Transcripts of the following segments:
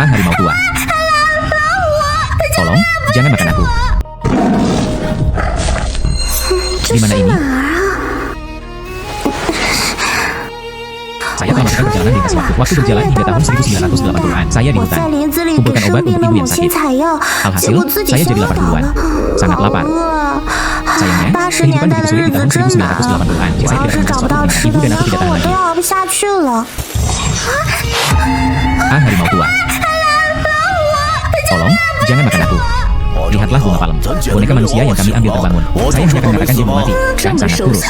harimau tua. Tolong, jangan makan aku. Di mana ini? Saya telah melakukan perjalanan lintas waktu. Waktu berjalan hingga tahun 1980-an. Saya di hutan. Kumpulkan obat untuk ibu yang sakit. Alhasil, saya jadi lapar duluan. Sangat lapar. Sayangnya, kehidupan begitu sulit di tahun 1980-an. Saya tidak akan sesuatu dengan ibu dan aku tidak tahan lagi. Harimau tua. Tolong, jangan makan aku. Lihatlah bunga palem. Boneka manusia yang kami ambil terbangun. Saya hanya akan mengatakan dia mau mati. Dan sangat kurus.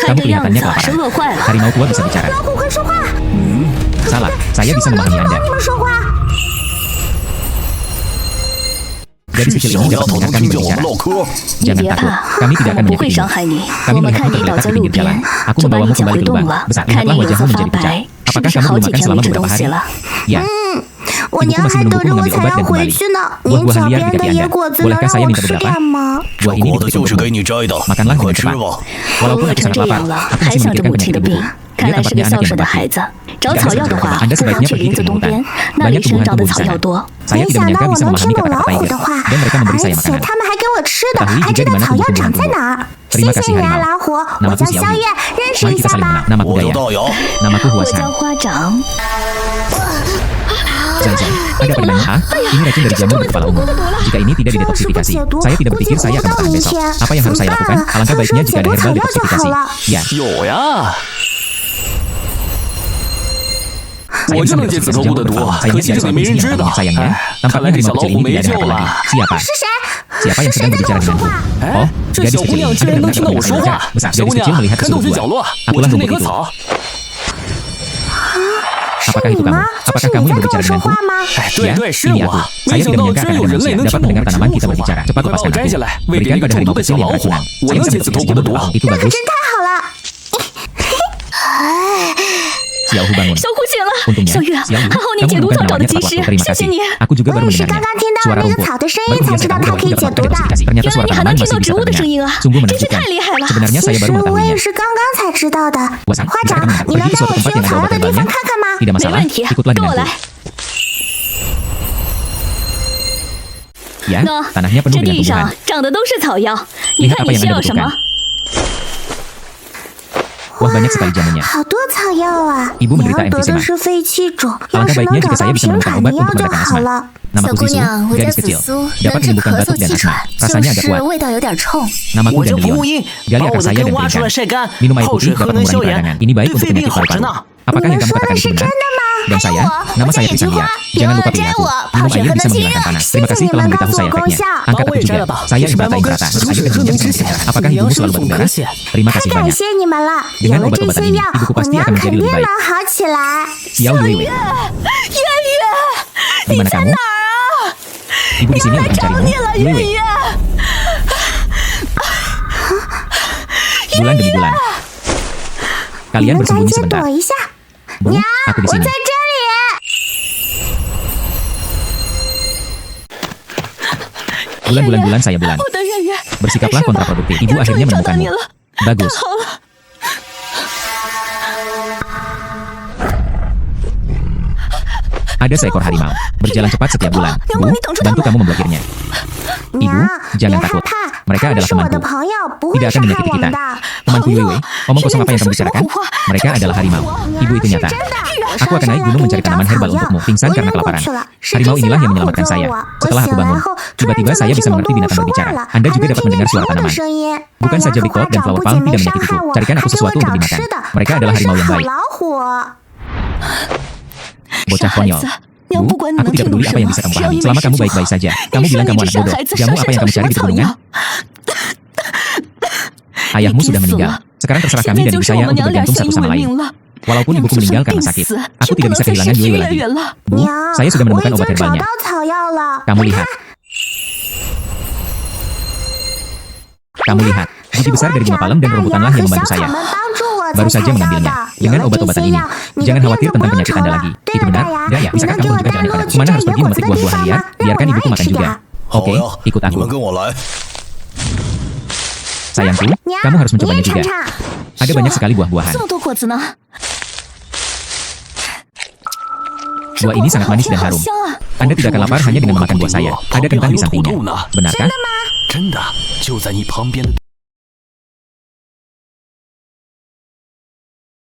Kamu kelihatannya kelaparan. Harimau tua bisa bicara. Salah, saya bisa memahami Anda. Gadis kecil ini dapat mendengar kami berbicara. Jangan takut, kami tidak akan menyakitimu. Kami melihatmu tergeletak di pinggir jalan. Aku membawamu kembali ke lubang. Besar, lihatlah wajahmu menjadi pucat. Apakah kamu belum makan selama beberapa hari? Ya. Ibuku masih menungguku mengambil obat dan kembali. Buah-buahan liar di kaki Anda. Bolehkah saya minta beberapa? Buah ini dipetik untukmu. Makanlah dengan cepat. Walaupun aku sangat lapar, aku masih memikirkan penyakit ibuku. Dia tampaknya anak yang berbakti. Anda sebaiknya pergi ke hutan. Banyak tumbuhan-tumbuhan di sana. Saya tidak menyangka bisa memahami kata-kata tiger. Dan mereka memberi saya makanan. Ketahui juga di mana tumbuh-tumbuhan. Terima kasih harimau. Namaku Xiaoyu. Mari kita saling mengenal. Namaku Daya. Namaku Huashan. Zai, ada apa dengannya? Ini racun dari jamur di kepala ungu. Jika ini tidak didetoksifikasi, saya tidak berpikir saya akan bertahan besok. Apa yang harus saya lakukan? Alangkah baiknya jika ada herbal detoksifikasi. Ya. Saya bisa mendetoksifikasi jamur berkepala. Sayangnya tidak seorang polisi yang menolongnya. Sayangnya, tampaknya harimau kecil ini tidak ada harapan lagi. Siapa? Siapa yang sedang berbicara denganku? Oh, gadis kecil ini. Anda benar-benar dapat mendengar saya bicara. Besar, gadis kecil melihat ke sudut gua. Akulah rumput itu. Apakah itu kamu? Apakah kamu yang berbicara denganku? Ya, ini aku. Saya tidak menyangka akan ada manusia dapat mendengar tanaman kita berbicara. Cepat lepaskan aku. Berikan pada harimau kecil yang keracunan. Saya bisa mendetoksifikasi jamur berkepala. Itu bagus. Xiaohu bangun. Untungnya, Xiaohu, kamu menemukan penawarnya tepat waktu. Terima kasih. Aku juga baru mendengarnya. Suara rumput. Baru dia tahu bahwa itu dapat mendetoksifikasi. Ternyata suara tanaman masih bisa terdengar. Sungguh menakjubkan. Sebenarnya saya baru mengetahuinya. Wasan, kita akan pergi ke suatu tempat yang ada obat herbalnya. Tidak masalah, ikutlah denganku. Ya, tanahnya penuh dengan tumbuhan. Lihat apa yang Anda butuhkan. Wah, banyak sekali jamunya. Ibu menderita emfisema. Alangkah baiknya jika saya bisa menemukan obat untuk meredakan asma. Namaku Zisu, gadis kecil. Dapat menyembuhkan batuk dan asma. Rasanya agak kuat. Namaku Dandelion. Gali akar saya dan keringkan. Minum air putih dapat mengurangi peradangan. Ini baik untuk penyakit paru-paru. Apakah yang kamu katakan itu benar? Dan saya, nama saya Trisandia. Jangan lupa pilih aku. Minum air bisa menghilangkan panas. Terima kasih telah memberitahu saya efeknya. Angkat aku juga. Saya Imrata. Ayo dan jenjang bisa berbicara. Apakah ibumu selalu berbicara? Terima kasih banyak. Dengan obat-obatan ini, ibuku pasti akan menjadi lebih baik. Xiao Yue. Di mana kamu? Ibu di sini untuk mencarimu. Yue. Bulan demi bulan. Kalian bersembunyi sebentar. Bu, aku di sini. Bulan-bulan saya bulan. Bersikaplah kontraproduktif. Ibu akhirnya menemukanmu. Bagus. Ada seekor harimau. Berjalan cepat setiap bulan. Bu, bantu kamu memblokirnya. Ibu, jangan takut. Mereka adalah temanku. Tidak akan menyakiti kita. Temanku Yue, omong kosong apa yang kamu bicarakan? Mereka adalah harimau. Ibu itu nyata. Aku akan naik gunung mencari tanaman herbal untukmu. Pingsan karena kelaparan. Harimau inilah yang menyelamatkan saya. Setelah aku bangun, tiba-tiba saya bisa mengerti binatang berbicara. Anda juga dapat mendengar suara tanaman. Bukan saja Bigfoot dan Flower Palm tidak menyakitiku. Carikan aku sesuatu untuk dimakan. Mereka adalah harimau yang baik. Bocah konyol. Bu, aku tidak peduli apa yang bisa kamu pahami. Selama kamu baik-baik saja. Kamu bilang kamu anak bodoh. Jamu apa yang kamu cari di pegunungan? Ayahmu sudah meninggal. Sekarang terserah kami dan ibu saya untuk bergantung satu sama lain. Walaupun ibuku meninggal karena sakit, aku tidak bisa kehilangan Yue lagi. Bu, saya sudah menemukan obat herbalnya. Kamu lihat. Kamu lihat. Biji besar dari bunga palem dan rumputanlah yang membantu saya. Baru saja mengambilnya. Dengan obat-obatan ini, jangan khawatir tentang penyakit Anda lagi. Itu benar? Daya, bisakah kamu menunjukkan jalannya padaku? Kemana harus pergi memetik buah-buahan liar? Biarkan ibuku makan juga. Oke, ikut aku. Sayangku, kamu harus mencobanya juga. Ada banyak sekali buah-buahan. Buah ini sangat manis dan harum. Anda tidak akan lapar hanya dengan memakan buah saya. Ada kentang di sampingnya. Benarkah?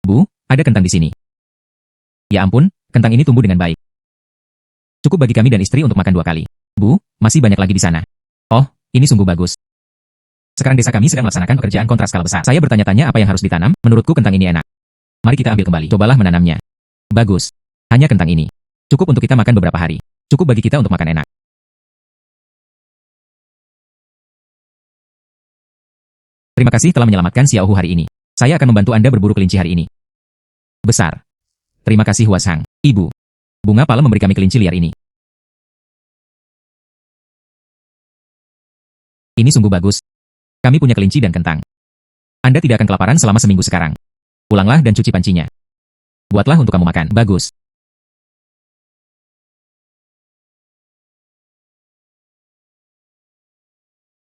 Bu, ada kentang di sini. Ya ampun, kentang ini tumbuh dengan baik. Cukup bagi kami dan istri untuk makan 2 kali. Bu, masih banyak lagi di sana. Oh, ini sungguh bagus. Sekarang desa kami sedang melaksanakan pekerjaan kontrak skala besar. Saya bertanya-tanya apa yang harus ditanam, menurutku kentang ini enak. Mari kita ambil kembali. Cobalah menanamnya. Bagus. Hanya kentang ini. Cukup untuk kita makan beberapa hari. Cukup bagi kita untuk makan enak. Terima kasih telah menyelamatkan Xiaohu hari ini. Saya akan membantu Anda berburu kelinci hari ini. Besar. Terima kasih Huashang. Ibu. Bunga palem memberi kami kelinci liar ini. Ini sungguh bagus. Kami punya kelinci dan kentang. Anda tidak akan kelaparan selama seminggu sekarang. Pulanglah dan cuci pancinya. Buatlah untuk kamu makan. Bagus.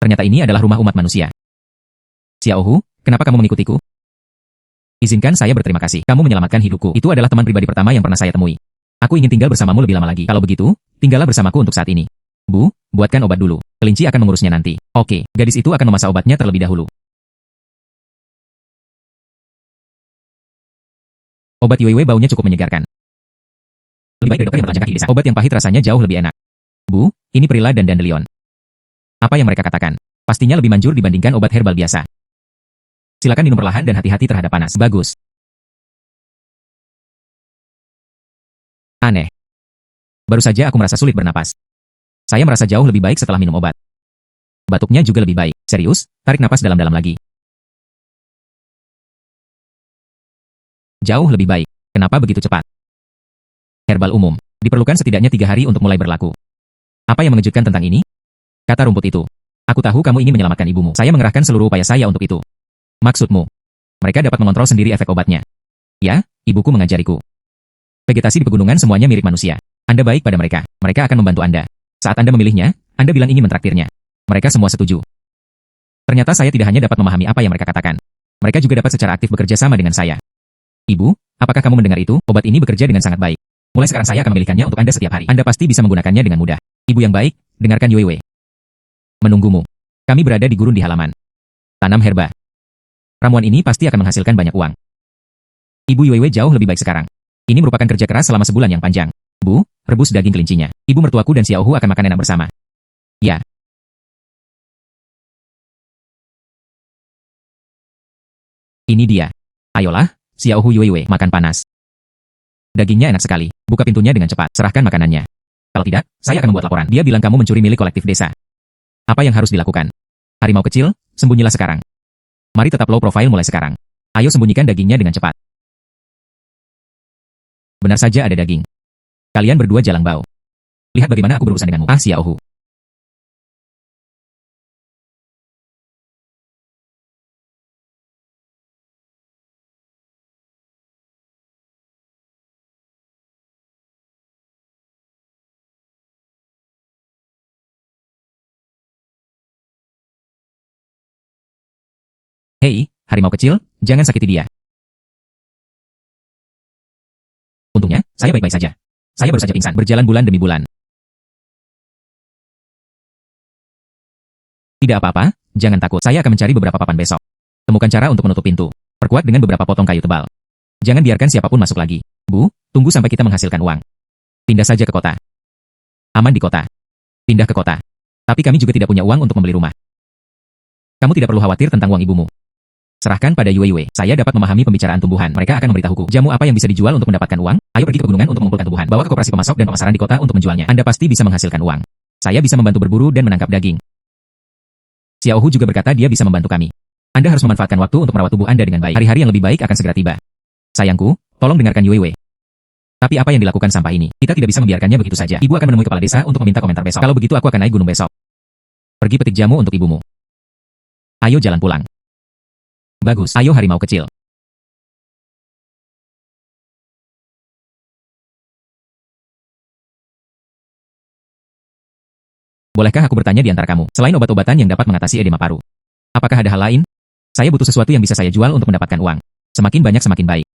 Ternyata ini adalah rumah umat manusia. Xiaohu, kenapa kamu mengikutiku? Izinkan saya berterima kasih. Kamu menyelamatkan hidupku. Itu adalah teman pribadi pertama yang pernah saya temui. Aku ingin tinggal bersamamu lebih lama lagi. Kalau begitu, tinggallah bersamaku untuk saat ini. Bu, buatkan obat dulu. Kelinci akan mengurusnya nanti. Oke, gadis itu akan memasak obatnya terlebih dahulu. Obat Yuewe baunya cukup menyegarkan. Lebih baik dari dokter yang berlanjak kaki di desa. Obat yang pahit rasanya jauh lebih enak. Bu, ini perila dan dandelion. Apa yang mereka katakan? Pastinya lebih manjur dibandingkan obat herbal biasa. Silakan minum perlahan dan hati-hati terhadap panas. Bagus. Aneh. Baru saja aku merasa sulit bernapas. Saya merasa jauh lebih baik setelah minum obat. Batuknya juga lebih baik. Serius, tarik napas dalam-dalam lagi. Jauh lebih baik. Kenapa begitu cepat? Herbal umum. Diperlukan setidaknya 3 hari untuk mulai berlaku. Apa yang mengejutkan tentang ini? Kata rumput itu. Aku tahu kamu ingin menyelamatkan ibumu. Saya mengerahkan seluruh upaya saya untuk itu. Maksudmu? Mereka dapat mengontrol sendiri efek obatnya. Ya, ibuku mengajariku. Vegetasi di pegunungan semuanya mirip manusia. Anda baik pada mereka. Mereka akan membantu Anda. Saat Anda memilihnya, Anda bilang ingin mentraktirnya. Mereka semua setuju. Ternyata saya tidak hanya dapat memahami apa yang mereka katakan. Mereka juga dapat secara aktif bekerja sama dengan saya. Ibu, apakah kamu mendengar itu? Obat ini bekerja dengan sangat baik. Mulai sekarang saya akan memilihkannya untuk Anda setiap hari. Anda pasti bisa menggunakannya dengan mudah. Ibu yang baik, dengarkan Yuewe. Menunggumu. Kami berada di gurun di halaman. Tanam herba. Ramuan ini pasti akan menghasilkan banyak uang. Ibu Yuewe jauh lebih baik sekarang. Ini merupakan kerja keras selama sebulan yang panjang. Bu, rebus daging kelincinya. Ibu mertuaku dan Xiaohu akan makan enak bersama. Ya. Ini dia. Ayolah, Xiaohu Yuewe, makan panas. Dagingnya enak sekali. Buka pintunya dengan cepat. Serahkan makanannya. Kalau tidak, saya akan membuat laporan. Dia bilang kamu mencuri milik kolektif desa. Apa yang harus dilakukan? Harimau kecil, sembunyilah sekarang. Mari tetap low profile mulai sekarang. Ayo sembunyikan dagingnya dengan cepat. Benar saja ada daging. Kalian berdua jalang bau. Lihat bagaimana aku berurusan denganmu. Ah, Xiaohu. Hei, harimau kecil, jangan sakiti dia. Untungnya, saya baik-baik saja. Saya baru saja pingsan, berjalan bulan demi bulan. Tidak apa-apa, jangan takut. Saya akan mencari beberapa papan besok. Temukan cara untuk menutup pintu. Perkuat dengan beberapa potong kayu tebal. Jangan biarkan siapapun masuk lagi. Bu, tunggu sampai kita menghasilkan uang. Pindah saja ke kota. Aman di kota. Pindah ke kota. Tapi kami juga tidak punya uang untuk membeli rumah. Kamu tidak perlu khawatir tentang uang ibumu. Serahkan pada Yuewe. Saya dapat memahami pembicaraan tumbuhan. Mereka akan memberitahuku jamu apa yang bisa dijual untuk mendapatkan uang. Ayo pergi ke pegunungan untuk mengumpulkan tumbuhan. Bawa ke koperasi pemasok dan pemasaran di kota untuk menjualnya. Anda pasti bisa menghasilkan uang. Saya bisa membantu berburu dan menangkap daging. Xiaohu juga berkata dia bisa membantu kami. Anda harus memanfaatkan waktu untuk merawat tubuh Anda dengan baik. Hari-hari yang lebih baik akan segera tiba. Sayangku, tolong dengarkan Yuewe. Tapi apa yang dilakukan sampah ini? Kita tidak bisa membiarkannya begitu saja. Ibu akan menemui kepala desa untuk meminta komentar besok. Kalau begitu aku akan naik gunung besok. Pergi petik jamu untuk ibumu. Ayo jalan pulang. Bagus, ayo harimau kecil. Bolehkah aku bertanya di antara kamu, selain obat-obatan yang dapat mengatasi edema paru? Apakah ada hal lain? Saya butuh sesuatu yang bisa saya jual untuk mendapatkan uang. Semakin banyak semakin baik.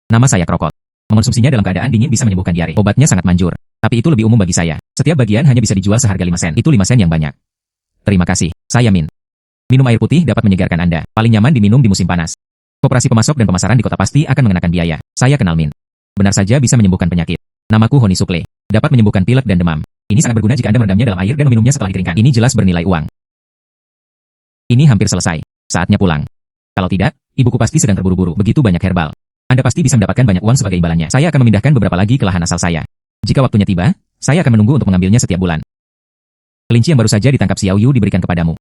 Nama saya Krokot. Mengonsumsinya dalam keadaan dingin bisa menyembuhkan diare. Obatnya sangat manjur, tapi itu lebih umum bagi saya. Setiap bagian hanya bisa dijual seharga 5 sen. Itu 5 sen yang banyak. Terima kasih, saya Min. Minum air putih dapat menyegarkan Anda. Paling nyaman diminum di musim panas. Koperasi pemasok dan pemasaran di kota pasti akan mengenakan biaya. Saya kenal Min. Benar saja bisa menyembuhkan penyakit. Namaku Honi Sukle. Dapat menyembuhkan pilek dan demam. Ini sangat berguna jika Anda merendamnya dalam air dan meminumnya setelah dikeringkan. Ini jelas bernilai uang. Ini hampir selesai. Saatnya pulang. Kalau tidak, ibuku pasti sedang terburu-buru. Begitu banyak herbal. Anda pasti bisa mendapatkan banyak uang sebagai imbalannya. Saya akan memindahkan beberapa lagi ke lahan asal saya. Jika waktunya tiba, saya akan menunggu untuk mengambilnya setiap bulan. Kelinci yang baru saja ditangkap Xiao Yu diberikan kepadamu.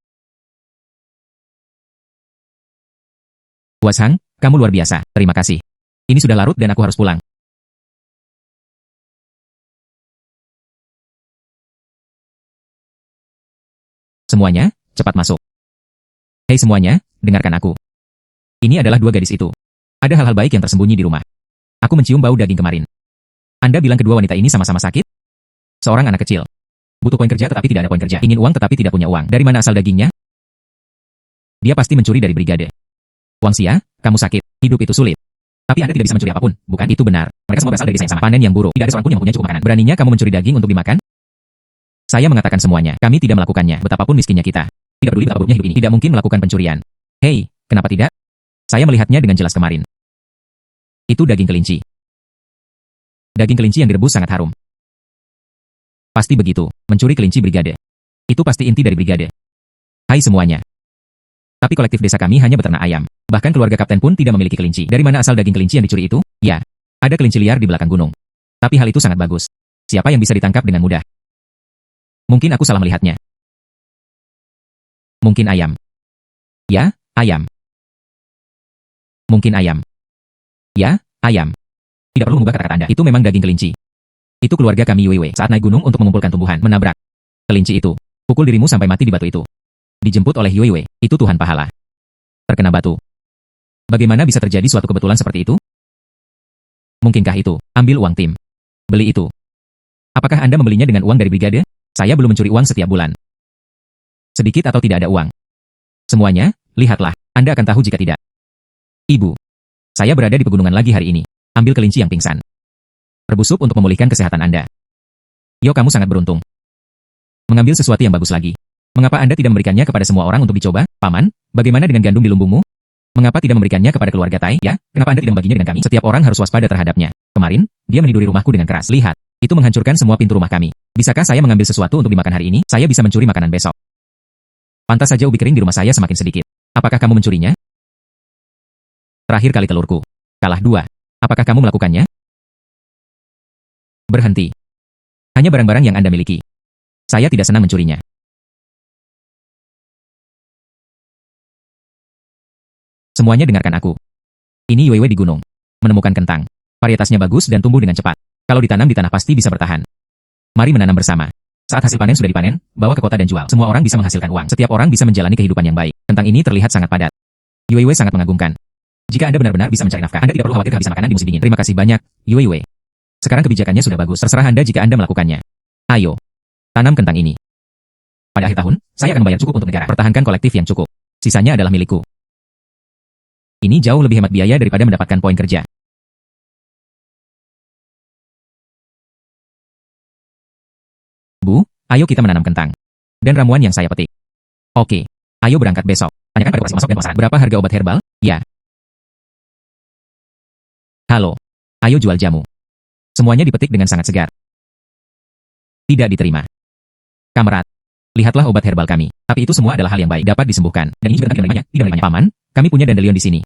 Puas Hang, kamu luar biasa. Terima kasih. Ini sudah larut dan aku harus pulang. Semuanya, cepat masuk. Hei semuanya, dengarkan aku. Ini adalah dua gadis itu. Ada hal-hal baik yang tersembunyi di rumah. Aku mencium bau daging kemarin. Anda bilang kedua wanita ini sama-sama sakit? Seorang anak kecil. Butuh poin kerja tetapi tidak ada poin kerja. Ingin uang tetapi tidak punya uang. Dari mana asal dagingnya? Dia pasti mencuri dari brigade. Wangxia, kamu sakit. Hidup itu sulit. Tapi Anda tidak bisa mencuri apapun, bukan? Itu benar. Mereka semua berasal dari desa yang sama. Panen yang buruk. Tidak ada seorang pun yang mempunyai cukup makanan. Beraninya kamu mencuri daging untuk dimakan? Saya mengatakan semuanya. Kami tidak melakukannya, betapapun miskinnya kita. Tidak peduli betapa buruknya hidup ini. Tidak mungkin melakukan pencurian. Hei, kenapa tidak? Saya melihatnya dengan jelas kemarin. Itu daging kelinci. Daging kelinci yang direbus sangat harum. Pasti begitu, mencuri kelinci brigade. Itu pasti inti dari brigade. Hai semuanya. Tapi kolektif desa kami hanya beternak ayam. Bahkan keluarga kapten pun tidak memiliki kelinci. Dari mana asal daging kelinci yang dicuri itu? Ya, ada kelinci liar di belakang gunung. Tapi hal itu sangat bagus. Siapa yang bisa ditangkap dengan mudah? Mungkin aku salah melihatnya. Mungkin ayam. Ya, ayam. Mungkin ayam. Ya, ayam. Tidak perlu mengubah kata-kata Anda. Itu memang daging kelinci. Itu keluarga kami Yuewe saat naik gunung untuk mengumpulkan tumbuhan, menabrak kelinci itu. Pukul dirimu sampai mati di batu itu. Dijemput oleh Yuewe, itu Tuhan pahala. Terkena batu. Bagaimana bisa terjadi suatu kebetulan seperti itu? Mungkinkah itu? Ambil uang tim. Beli itu. Apakah Anda membelinya dengan uang dari brigade? Saya belum mencuri uang setiap bulan. Sedikit atau tidak ada uang. Semuanya, lihatlah. Anda akan tahu jika tidak. Ibu. Saya berada di pegunungan lagi hari ini. Ambil kelinci yang pingsan. Rebus sup untuk memulihkan kesehatan Anda. Yo, kamu sangat beruntung. Mengambil sesuatu yang bagus lagi. Mengapa Anda tidak memberikannya kepada semua orang untuk dicoba? Paman, bagaimana dengan gandum di lumbungmu? Mengapa tidak memberikannya kepada keluarga Tai? Ya, kenapa Anda tidak membaginya dengan kami? Setiap orang harus waspada terhadapnya. Kemarin, dia meniduri rumahku dengan keras. Lihat, itu menghancurkan semua pintu rumah kami. Bisakah saya mengambil sesuatu untuk dimakan hari ini? Saya bisa mencuri makanan besok. Pantas saja ubi kering di rumah saya semakin sedikit. Apakah kamu mencurinya? Terakhir kali telurku. Kalah 2. Apakah kamu melakukannya? Berhenti. Hanya barang-barang yang Anda miliki. Saya tidak senang mencurinya. Semuanya dengarkan aku. Ini Yuewe di gunung. Menemukan kentang. Varietasnya bagus dan tumbuh dengan cepat. Kalau ditanam di tanah pasti bisa bertahan. Mari menanam bersama. Saat hasil panen sudah dipanen, bawa ke kota dan jual. Semua orang bisa menghasilkan uang. Setiap orang bisa menjalani kehidupan yang baik. Kentang ini terlihat sangat padat. Yuewe sangat mengagumkan. Jika Anda benar-benar bisa mencari nafkah, Anda tidak perlu khawatir kehabisan makanan di musim dingin. Terima kasih banyak, Yuewe. Sekarang kebijakannya sudah bagus. Terserah Anda jika Anda melakukannya. Ayo, tanam kentang ini. Pada akhir tahun, saya akan membayar cukup untuk negara. Pertahankan kolektif yang cukup. Sisanya adalah milikku. Ini jauh lebih hemat biaya daripada mendapatkan poin kerja. Bu, ayo kita menanam kentang. Dan ramuan yang saya petik. Oke, ayo berangkat besok. Tanyakan pada masuk dan pemasaran. Berapa harga obat herbal? Ya. Halo, ayo jual jamu. Semuanya dipetik dengan sangat segar. Tidak diterima. Kamerat, lihatlah obat herbal kami. Tapi itu semua adalah hal yang baik, dapat disembuhkan. Dan ini juga tidak menerimanya. Paman, kami punya dandelion di sini.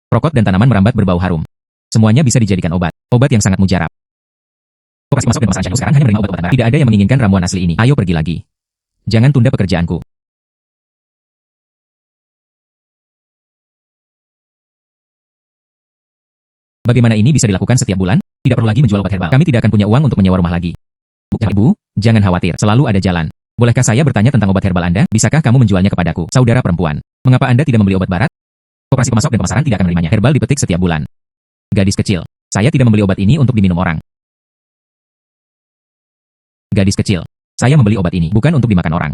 Rokok dan tanaman merambat berbau harum. Semuanya bisa dijadikan obat. Obat yang sangat mujarab. Operasi masuk dan pemasaran Channel sekarang hanya menerima obat-obatan barat. Tidak ada yang menginginkan ramuan asli ini. Ayo pergi lagi. Jangan tunda pekerjaanku. Bagaimana ini bisa dilakukan setiap bulan? Tidak perlu lagi menjual obat herbal. Kami tidak akan punya uang untuk menyewa rumah lagi. Ibu, jangan khawatir. Selalu ada jalan. Bolehkah saya bertanya tentang obat herbal Anda? Bisakah kamu menjualnya kepadaku? Saudara perempuan. Mengapa Anda tidak membeli obat barat? Operasi pemasok dan pemasaran tidak akan menerimanya. Herbal dipetik setiap bulan. Gadis kecil. Saya tidak membeli obat ini untuk diminum orang. Gadis kecil. Saya membeli obat ini bukan untuk dimakan orang.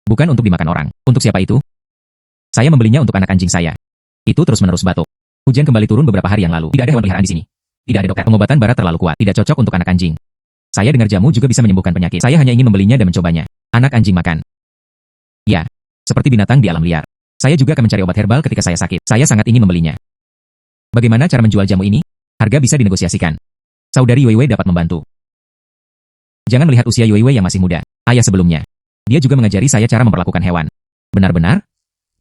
Bukan untuk dimakan orang. Untuk siapa itu? Saya membelinya untuk anak anjing saya. Itu terus-menerus batuk. Hujan kembali turun beberapa hari yang lalu. Tidak ada hewan peliharaan di sini. Tidak ada dokter. Pengobatan barat terlalu kuat. Tidak cocok untuk anak anjing. Saya dengar jamu juga bisa menyembuhkan penyakit. Saya hanya ingin membelinya dan mencobanya. Anak anjing makan. Ya, seperti binatang di alam liar. Saya juga akan mencari obat herbal ketika saya sakit. Saya sangat ingin membelinya. Bagaimana cara menjual jamu ini? Harga bisa dinegosiasikan. Saudari Weiwei dapat membantu. Jangan melihat usia Weiwei yang masih muda. Ayah sebelumnya. Dia juga mengajari saya cara memperlakukan hewan. Benar-benar?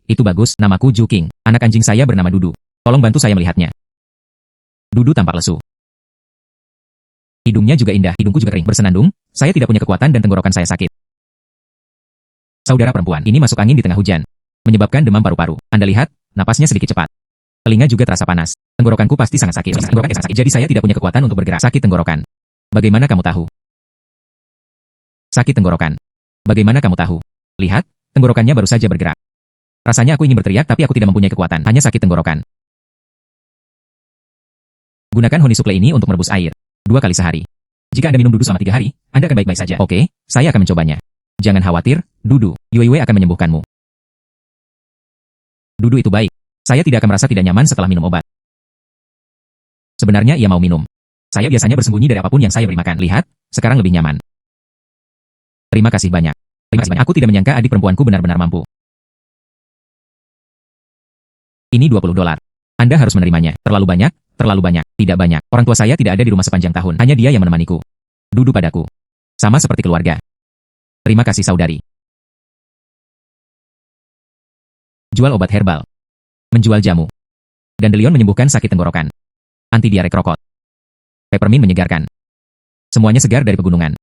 Itu bagus. Namaku Ju King. Anak anjing saya bernama Dudu. Tolong bantu saya melihatnya. Dudu tampak lesu. Hidungnya juga indah. Hidungku juga kering. Bersenandung. Saya tidak punya kekuatan dan tenggorokan saya sakit. Saudara perempuan, ini masuk angin di tengah hujan. Menyebabkan demam paru-paru. Anda lihat, napasnya sedikit cepat. Telinga juga terasa panas. Tenggorokanku pasti sangat sakit. Jadi saya tidak punya kekuatan untuk bergerak. Sakit tenggorokan. Bagaimana kamu tahu? Sakit tenggorokan. Bagaimana kamu tahu? Lihat, tenggorokannya baru saja bergerak. Rasanya aku ingin berteriak tapi aku tidak mempunyai kekuatan. Hanya sakit tenggorokan. Gunakan honey supply ini untuk merebus air. 2 kali sehari. Jika Anda minum Dudu selama 3 hari, Anda akan baik-baik saja. Oke, saya akan mencobanya. Jangan khawatir, Dudu. Weiwei akan menyembuhkanmu. Dudu itu baik. Saya tidak akan merasa tidak nyaman setelah minum obat. Sebenarnya ia mau minum. Saya biasanya bersembunyi dari apapun yang saya beri makan. Lihat, sekarang lebih nyaman. Terima kasih banyak. Terima kasih banyak. Aku tidak menyangka adik perempuanku benar-benar mampu. Ini $20. Anda harus menerimanya. Terlalu banyak, terlalu banyak. Tidak banyak. Orang tua saya tidak ada di rumah sepanjang tahun. Hanya dia yang menemaniku. Dudu padaku. Sama seperti keluarga. Terima kasih saudari. Jual obat herbal. Menjual jamu. Dandelion menyembuhkan sakit tenggorokan. Anti diare krokot. Peppermint menyegarkan. Semuanya segar dari pegunungan.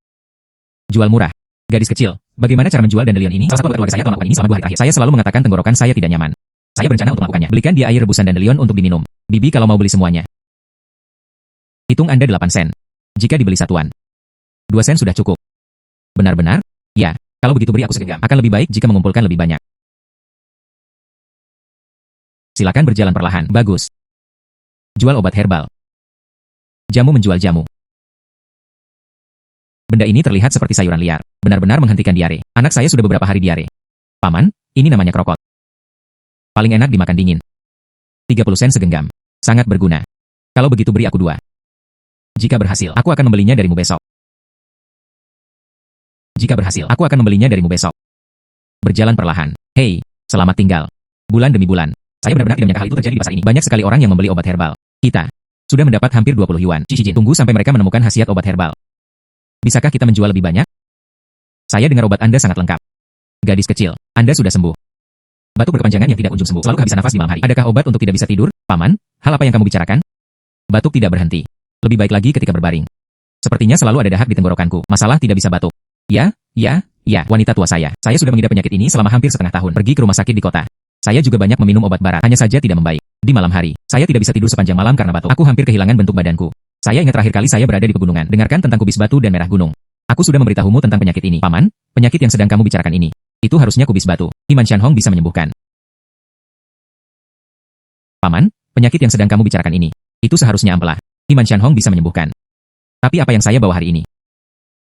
Jual murah. Gadis kecil, bagaimana cara menjual dandelion ini? Salah satu keluarga saya telah melakukan ini selama 2 hari terakhir. Saya selalu mengatakan tenggorokan saya tidak nyaman. Saya berencana untuk melakukannya. Belikan dia air rebusan dandelion untuk diminum. Bibi kalau mau beli semuanya. Hitung Anda 8 sen. Jika dibeli satuan. 2 sen sudah cukup. Benar-benar? Ya, kalau begitu beri aku segenggam. Akan lebih baik jika mengumpulkan lebih banyak. Silakan berjalan perlahan. Bagus. Jual obat herbal. Jamu menjual jamu. Benda ini terlihat seperti sayuran liar. Benar-benar menghentikan diare. Anak saya sudah beberapa hari diare. Paman, ini namanya krokot. Paling enak dimakan dingin. 30 sen segenggam. Sangat berguna. Kalau begitu beri aku 2. Jika berhasil, aku akan membelinya darimu besok. Jika berhasil, aku akan membelinya darimu besok. Berjalan perlahan. Hei, selamat tinggal. Bulan demi bulan. Saya benar-benar tidak menyangka hal itu terjadi di pasar ini. Banyak sekali orang yang membeli obat herbal. Kita sudah mendapat hampir 20 yuan. Cici, tunggu sampai mereka menemukan khasiat obat herbal. Bisakah kita menjual lebih banyak? Saya dengar obat Anda sangat lengkap. Gadis kecil, Anda sudah sembuh. Batuk berkepanjangan yang tidak kunjung sembuh. Selalu kehabisan nafas di malam hari. Adakah obat untuk tidak bisa tidur? Paman, hal apa yang kamu bicarakan? Batuk tidak berhenti. Lebih baik lagi ketika berbaring. Sepertinya selalu ada dahak di tenggorokanku. Masalah tidak bisa batuk. Ya, wanita tua saya. Saya sudah mengidap penyakit ini selama hampir setengah tahun. Pergi ke rumah sakit di kota. Saya juga banyak meminum obat barat, hanya saja tidak membaik. Di malam hari, saya tidak bisa tidur sepanjang malam karena batuk. Aku hampir kehilangan bentuk badanku. Saya ingat terakhir kali saya berada di pegunungan. Dengarkan tentang kubis batu dan merah gunung. Aku sudah memberitahumu tentang penyakit ini. Paman, penyakit yang sedang kamu bicarakan ini. Itu harusnya kubis batu. Himan Shanhong bisa menyembuhkan. Paman, penyakit yang sedang kamu bicarakan ini. Itu seharusnya ampela. Himan Shanhong bisa menyembuhkan. Tapi apa yang saya bawa hari ini?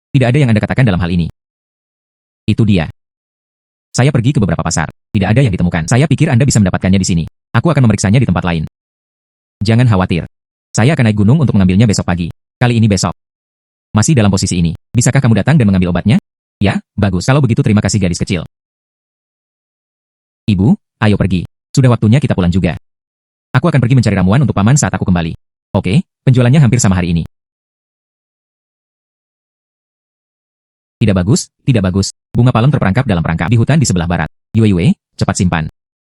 Tidak ada yang Anda katakan dalam hal ini. Itu dia. Saya pergi ke beberapa pasar. Tidak ada yang ditemukan. Saya pikir Anda bisa mendapatkannya di sini. Aku akan memeriksanya di tempat lain. Jangan khawatir. Saya akan naik gunung untuk mengambilnya besok pagi. Kali ini besok. Masih dalam posisi ini. Bisakah kamu datang dan mengambil obatnya? Ya, bagus. Kalau begitu terima kasih gadis kecil. Ibu, ayo pergi. Sudah waktunya kita pulang juga. Aku akan pergi mencari ramuan untuk paman saat aku kembali. Oke, penjualannya hampir sama hari ini. Tidak bagus, tidak bagus. Bunga palem terperangkap dalam perangkap di hutan di sebelah barat. Yue, cepat simpan.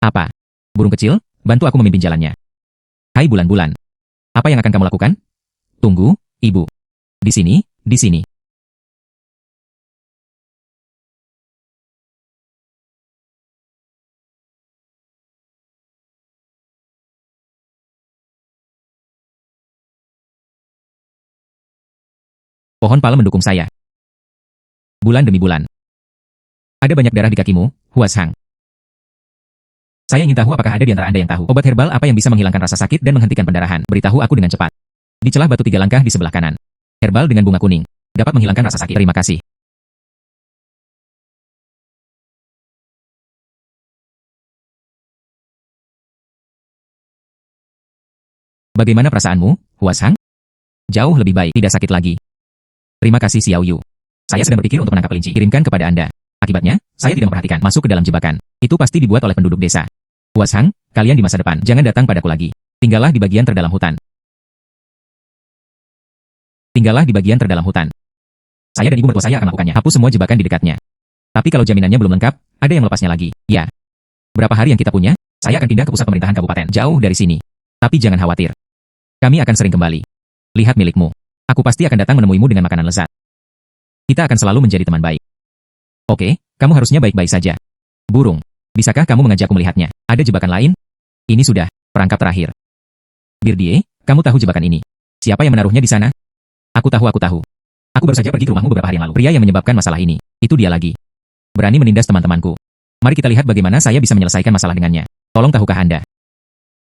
Apa? Burung kecil, bantu aku memimpin jalannya. Hai bulan-bulan. Apa yang akan kamu lakukan? Tunggu, ibu. Di sini, di sini. Pohon palem mendukung saya. Bulan demi bulan. Ada banyak darah di kakimu, Huas Hang. Saya ingin tahu apakah ada di antara Anda yang tahu obat herbal apa yang bisa menghilangkan rasa sakit dan menghentikan pendarahan. Beritahu aku dengan cepat. Di celah batu 3 langkah di sebelah kanan. Herbal dengan bunga kuning. Dapat menghilangkan rasa sakit. Terima kasih. Bagaimana perasaanmu, Huas Hang? Jauh lebih baik, tidak sakit lagi. Terima kasih Xiao Yu. Saya sedang berpikir untuk menangkap kelinci, kirimkan kepada Anda. Akibatnya, saya tidak memperhatikan, masuk ke dalam jebakan. Itu pasti dibuat oleh penduduk desa. Puas Hang, kalian di masa depan, jangan datang padaku lagi. Tinggallah di bagian terdalam hutan. Tinggallah di bagian terdalam hutan. Saya dan ibu mertua saya akan melakukannya. Hapus semua jebakan di dekatnya. Tapi kalau jaminannya belum lengkap, ada yang melepasnya lagi. Ya. Berapa hari yang kita punya? Saya akan pindah ke pusat pemerintahan kabupaten, jauh dari sini. Tapi jangan khawatir. Kami akan sering kembali. Lihat milikmu. Aku pasti akan datang menemuimu dengan makanan lezat. Kita akan selalu menjadi teman baik. Oke, kamu harusnya baik-baik saja. Burung, bisakah kamu mengajakku melihatnya? Ada jebakan lain? Ini sudah perangkap terakhir. Birdie, kamu tahu jebakan ini? Siapa yang menaruhnya di sana? Aku tahu. Aku baru saja pergi ke rumahmu beberapa hari yang lalu. Pria yang menyebabkan masalah ini, itu dia lagi. Berani menindas teman-temanku. Mari kita lihat bagaimana saya bisa menyelesaikan masalah dengannya. Tolong tahukah Anda?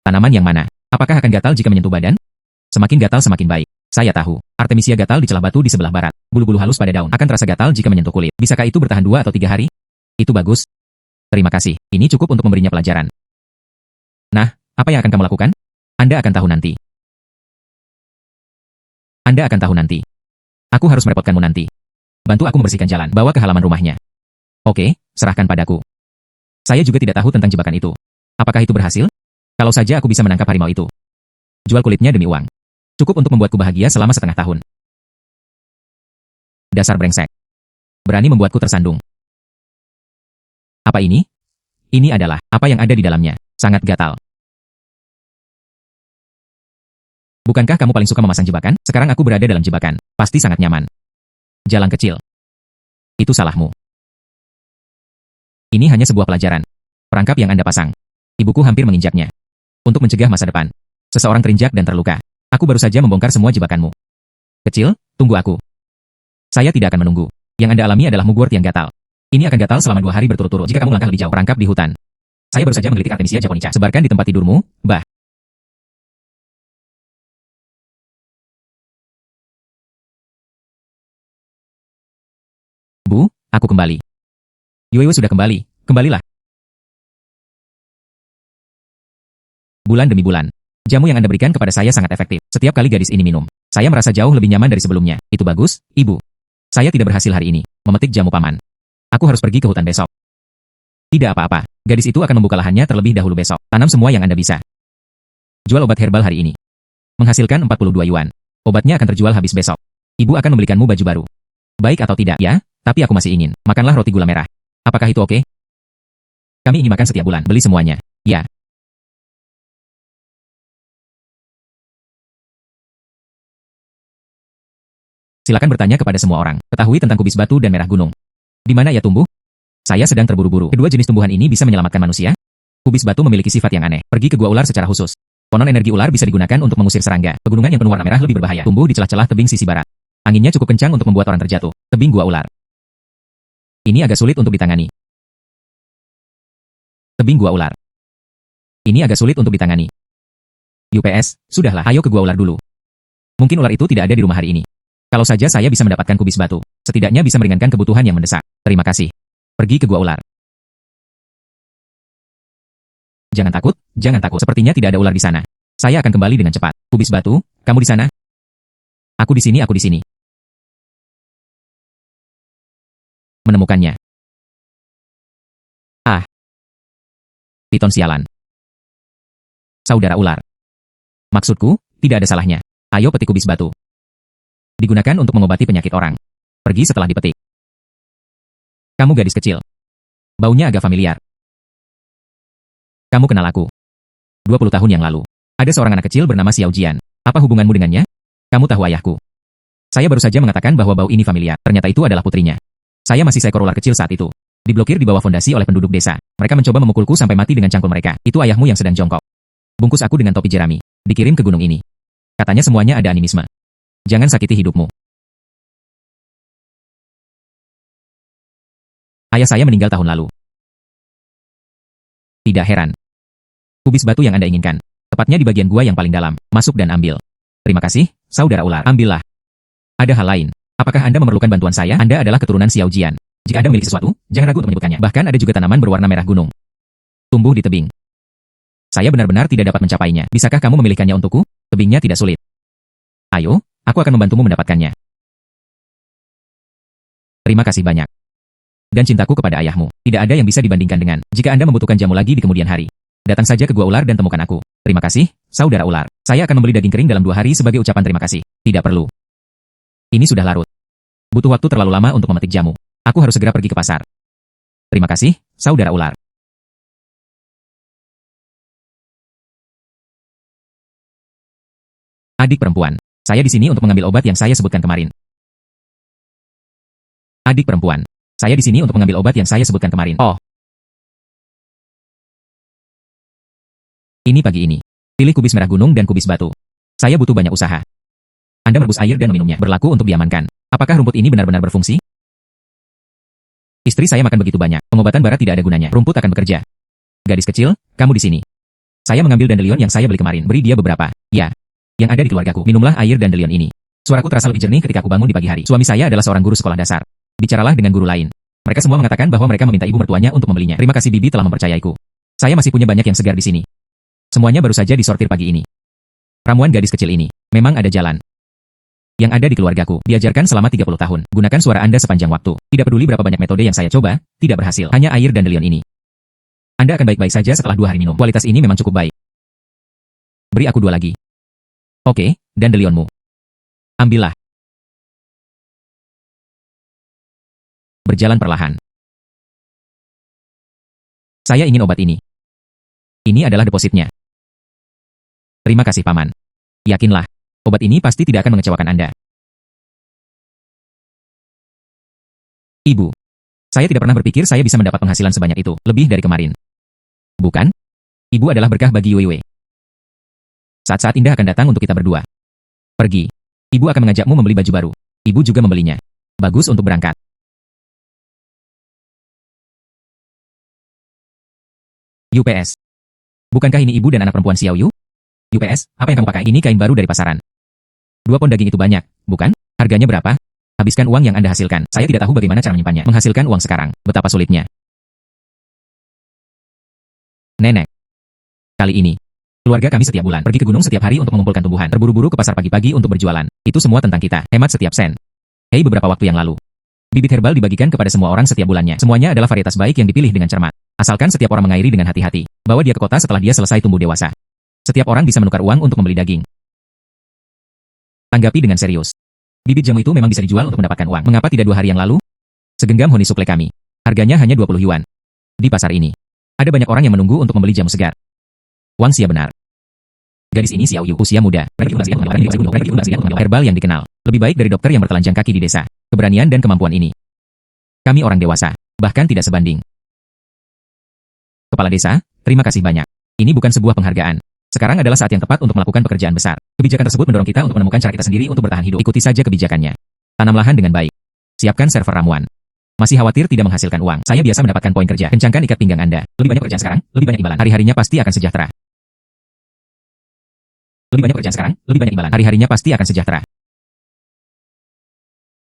Tanaman yang mana? Apakah akan gatal jika menyentuh badan? Semakin gatal semakin baik. Saya tahu. Artemisia gatal di celah batu di sebelah barat. Bulu-bulu halus pada daun akan terasa gatal jika menyentuh kulit. Bisakah itu bertahan 2 atau 3 hari? Itu bagus. Terima kasih. Ini cukup untuk memberinya pelajaran. Nah, apa yang akan kamu lakukan? Anda akan tahu nanti. Anda akan tahu nanti. Aku harus merepotkanmu nanti. Bantu aku membersihkan jalan, bawa ke halaman rumahnya. Oke, serahkan padaku. Saya juga tidak tahu tentang jebakan itu. Apakah itu berhasil? Kalau saja aku bisa menangkap harimau itu. Jual kulitnya demi uang. Cukup untuk membuatku bahagia selama setengah tahun. Dasar brengsek. Berani membuatku tersandung. Apa ini? Ini adalah apa yang ada di dalamnya. Sangat gatal. Bukankah kamu paling suka memasang jebakan? Sekarang aku berada dalam jebakan. Pasti sangat nyaman. Jalan kecil. Itu salahmu. Ini hanya sebuah pelajaran. Perangkap yang Anda pasang. Ibuku hampir menginjaknya. Untuk mencegah masa depan. Seseorang terinjak dan terluka. Aku baru saja membongkar semua jebakanmu. Kecil, tunggu aku. Saya tidak akan menunggu. Yang Anda alami adalah mugwort yang gatal. Ini akan gatal selama 2 hari berturut-turut jika kamu melangkah lebih jauh. Perangkap di hutan. Saya baru saja menggelitik Artemisia japonica. Sebarkan di tempat tidurmu, bah. Bu, aku kembali. Yuewe sudah kembali. Kembalilah. Bulan demi bulan. Jamu yang Anda berikan kepada saya sangat efektif. Setiap kali gadis ini minum, saya merasa jauh lebih nyaman dari sebelumnya. Itu bagus, Ibu. Saya tidak berhasil hari ini memetik jamu paman. Aku harus pergi ke hutan besok. Tidak apa-apa. Gadis itu akan membuka lahannya terlebih dahulu besok. Tanam semua yang Anda bisa. Jual obat herbal hari ini. Menghasilkan 42 yuan. Obatnya akan terjual habis besok. Ibu akan membelikanmu baju baru. Baik atau tidak, ya, tapi aku masih ingin. Makanlah roti gula merah. Apakah itu oke? Kami ingin makan setiap bulan. Beli semuanya. Ya. Silakan bertanya kepada semua orang. Ketahui tentang kubis batu dan merah gunung. Di mana ia tumbuh? Saya sedang terburu-buru. Kedua jenis tumbuhan ini bisa menyelamatkan manusia? Kubis batu memiliki sifat yang aneh. Pergi ke gua ular secara khusus. Konon energi ular bisa digunakan untuk mengusir serangga. Pegunungan yang penuh warna merah lebih berbahaya. Tumbuh di celah-celah tebing sisi barat. Anginnya cukup kencang untuk membuat orang terjatuh. Tebing gua ular. Ini agak sulit untuk ditangani. Tebing gua ular. Ini agak sulit untuk ditangani. UPS, sudahlah, ayo ke gua ular dulu. Mungkin ular itu tidak ada di rumah hari ini. Kalau saja saya bisa mendapatkan kubis batu, setidaknya bisa meringankan kebutuhan yang mendesak. Terima kasih. Pergi ke gua ular. Jangan takut, sepertinya tidak ada ular di sana. Saya akan kembali dengan cepat. Kubis batu, kamu di sana? Aku di sini. Menemukannya. Ah. Piton sialan. Saudara ular. Maksudku, tidak ada salahnya. Ayo petik kubis batu. Digunakan untuk mengobati penyakit orang. Pergi setelah dipetik. Kamu gadis kecil. Baunya agak familiar. Kamu kenal aku. 20 tahun yang lalu. Ada seorang anak kecil bernama Xiao Jian. Apa hubunganmu dengannya? Kamu tahu ayahku. Saya baru saja mengatakan bahwa bau ini familiar. Ternyata itu adalah putrinya. Saya masih seekor ular kecil saat itu. Diblokir di bawah fondasi oleh penduduk desa. Mereka mencoba memukulku sampai mati dengan cangkul mereka. Itu ayahmu yang sedang jongkok. Bungkus aku dengan topi jerami. Dikirim ke gunung ini. Katanya semuanya ada animisme. Jangan sakiti hidupmu. Ayah saya meninggal tahun lalu. Tidak heran. Kubis batu yang Anda inginkan. Tepatnya di bagian gua yang paling dalam. Masuk dan ambil. Terima kasih, saudara ular. Ambillah. Ada hal lain. Apakah Anda memerlukan bantuan saya? Anda adalah keturunan Xiao Jian. Jika Anda memiliki sesuatu, jangan ragu untuk menyebutkannya. Bahkan ada juga tanaman berwarna merah gunung. Tumbuh di tebing. Saya benar-benar tidak dapat mencapainya. Bisakah kamu memilihkannya untukku? Tebingnya tidak sulit. Ayo, Aku akan membantumu mendapatkannya. Terima kasih banyak. Dan cintaku kepada ayahmu, tidak ada yang bisa dibandingkan dengan. Jika Anda membutuhkan jamu lagi di kemudian hari, datang saja ke Gua Ular dan temukan aku. Terima kasih, saudara ular. Saya akan membeli daging kering dalam 2 hari sebagai ucapan terima kasih. Tidak perlu. Ini sudah larut. Butuh waktu terlalu lama untuk memetik jamu. Aku harus segera pergi ke pasar. Terima kasih, saudara ular. Adik perempuan, saya di sini untuk mengambil obat yang saya sebutkan kemarin. Adik perempuan, saya di sini untuk mengambil obat yang saya sebutkan kemarin. Oh. Ini pagi ini. Pilih kubis merah gunung dan kubis batu. Saya butuh banyak usaha. Anda merebus air dan meminumnya. Berlaku untuk diamankan. Apakah rumput ini benar-benar berfungsi? Istri saya makan begitu banyak. Pengobatan barat tidak ada gunanya. Rumput akan bekerja. Gadis kecil, kamu di sini. Saya mengambil dandelion yang saya beli kemarin. Beri dia beberapa. Ya. Yang ada di keluargaku. Minumlah air dandelion ini. Suaraku terasa lebih jernih ketika aku bangun di pagi hari. Suami saya adalah seorang guru sekolah dasar. Bicaralah dengan guru lain. Mereka semua mengatakan bahwa mereka meminta ibu mertuanya untuk membelinya. Terima kasih Bibi telah mempercayaiku. Saya masih punya banyak yang segar di sini. Semuanya baru saja disortir pagi ini. Ramuan gadis kecil ini. Memang ada jalan. Yang ada di keluargaku, diajarkan selama 30 tahun. Gunakan suara Anda sepanjang waktu. Tidak peduli berapa banyak metode yang saya coba, tidak berhasil. Hanya air dandelion ini. Anda akan baik-baik saja setelah 2 hari minum. Kualitas ini memang cukup baik. Beri aku 2 lagi. Oke, dandelionmu. Ambillah. Berjalan perlahan. Saya ingin obat ini. Ini adalah depositnya. Terima kasih Paman. Yakinlah. Obat ini pasti tidak akan mengecewakan Anda. Ibu, saya tidak pernah berpikir saya bisa mendapat penghasilan sebanyak itu, lebih dari kemarin. Bukan? Ibu adalah berkah bagi Weiwei. Saat-saat indah akan datang untuk kita berdua. Pergi. Ibu akan mengajakmu membeli baju baru. Ibu juga membelinya. Bagus untuk berangkat. UPS. Bukankah ini ibu dan anak perempuan Xiao Yu? UPS, apa yang kamu pakai? Ini kain baru dari pasaran. 2 pon daging itu banyak, bukan? Harganya berapa? Habiskan uang yang Anda hasilkan. Saya tidak tahu bagaimana cara menyimpannya. Menghasilkan uang sekarang. Betapa sulitnya. Nenek. Kali ini, keluarga kami setiap bulan pergi ke gunung setiap hari untuk mengumpulkan tumbuhan. Terburu-buru ke pasar pagi-pagi untuk berjualan. Itu semua tentang kita. Hemat setiap sen. Hei, beberapa waktu yang lalu. Bibit herbal dibagikan kepada semua orang setiap bulannya. Semuanya adalah varietas baik yang dipilih dengan cermat. Asalkan setiap orang mengairi dengan hati-hati. Bawa dia ke kota setelah dia selesai tumbuh dewasa. Setiap orang bisa menukar uang untuk membeli daging. Tanggapi dengan serius. Bibit jamu itu memang bisa dijual untuk mendapatkan uang. Mengapa tidak 2 hari yang lalu? Segenggam honi suple kami. Harganya hanya 20 yuan. Di pasar ini, ada banyak orang yang menunggu untuk membeli jamu segar. Wang Xia benar. Gadis ini Xiao Yu, usia muda. Herbal yang dikenal. Lebih baik dari dokter yang bertelanjang kaki di desa. Keberanian dan kemampuan ini. Kami orang dewasa, bahkan tidak sebanding. Kepala desa, terima kasih banyak. Ini bukan sebuah penghargaan. Sekarang adalah saat yang tepat untuk melakukan pekerjaan besar. Kebijakan tersebut mendorong kita untuk menemukan cara kita sendiri untuk bertahan hidup. Ikuti saja kebijakannya. Tanam lahan dengan baik. Siapkan server ramuan. Masih khawatir tidak menghasilkan uang? Saya biasa mendapatkan poin kerja. Kencangkan ikat pinggang Anda. Lebih banyak pekerjaan sekarang, lebih banyak imbalan. Hari-harinya pasti akan sejahtera. Lebih banyak pekerjaan sekarang, lebih banyak imbalan. Hari-harinya pasti akan sejahtera.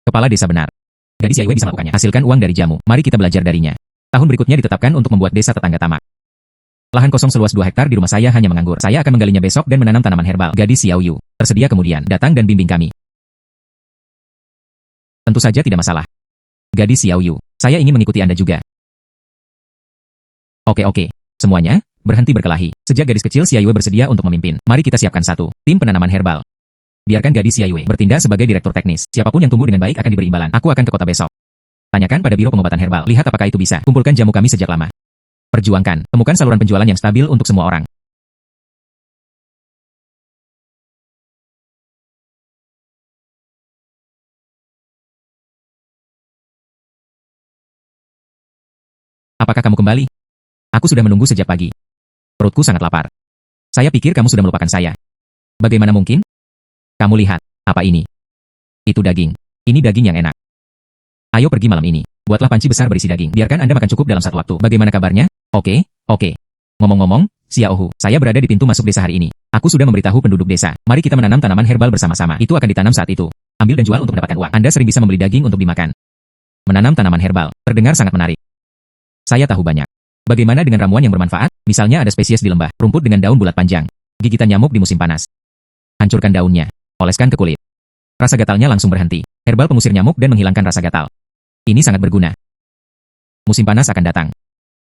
Kepala desa benar. Gadis Yaiwei bisa melakukannya. Hasilkan uang dari jamu. Mari kita belajar darinya. Tahun berikutnya ditetapkan untuk membuat desa tetangga tamak. Lahan kosong seluas 2 hektar di rumah saya hanya menganggur. Saya akan menggalinya besok dan menanam tanaman herbal. Gadis Xiao Yu. Tersedia kemudian. Datang dan bimbing kami. Tentu saja tidak masalah. Gadis Xiao Yu. Saya ingin mengikuti Anda juga. Oke. Semuanya, berhenti berkelahi. Sejak gadis kecil Xiao Yu bersedia untuk memimpin. Mari kita siapkan satu tim penanaman herbal. Biarkan gadis Xiao Yu bertindak sebagai direktur teknis. Siapapun yang tumbuh dengan baik akan diberi imbalan. Aku akan ke kota besok. Tanyakan pada biro pengobatan herbal. Lihat apakah itu bisa. Kumpulkan jamu kami sejak lama. Perjuangkan. Temukan saluran penjualan yang stabil untuk semua orang. Apakah kamu kembali? Aku sudah menunggu sejak pagi. Perutku sangat lapar. Saya pikir kamu sudah melupakan saya. Bagaimana mungkin? Kamu lihat, apa ini? Itu daging. Ini daging yang enak. Ayo pergi malam ini. Buatlah panci besar berisi daging. Biarkan Anda makan cukup dalam satu waktu. Bagaimana kabarnya? Oke. Ngomong-ngomong, Xiao Hu, saya berada di pintu masuk desa hari ini. Aku sudah memberitahu penduduk desa. Mari kita menanam tanaman herbal bersama-sama. Itu akan ditanam saat itu. Ambil dan jual untuk mendapatkan uang. Anda sering bisa membeli daging untuk dimakan. Menanam tanaman herbal. Terdengar sangat menarik. Saya tahu banyak. Bagaimana dengan ramuan yang bermanfaat? Misalnya ada spesies di lembah, rumput dengan daun bulat panjang. Gigitan nyamuk di musim panas. Hancurkan daunnya. Oleskan ke kulit. Rasa gatalnya langsung berhenti. Herbal pengusir nyamuk dan menghilangkan rasa gatal. Ini sangat berguna. Musim panas akan datang.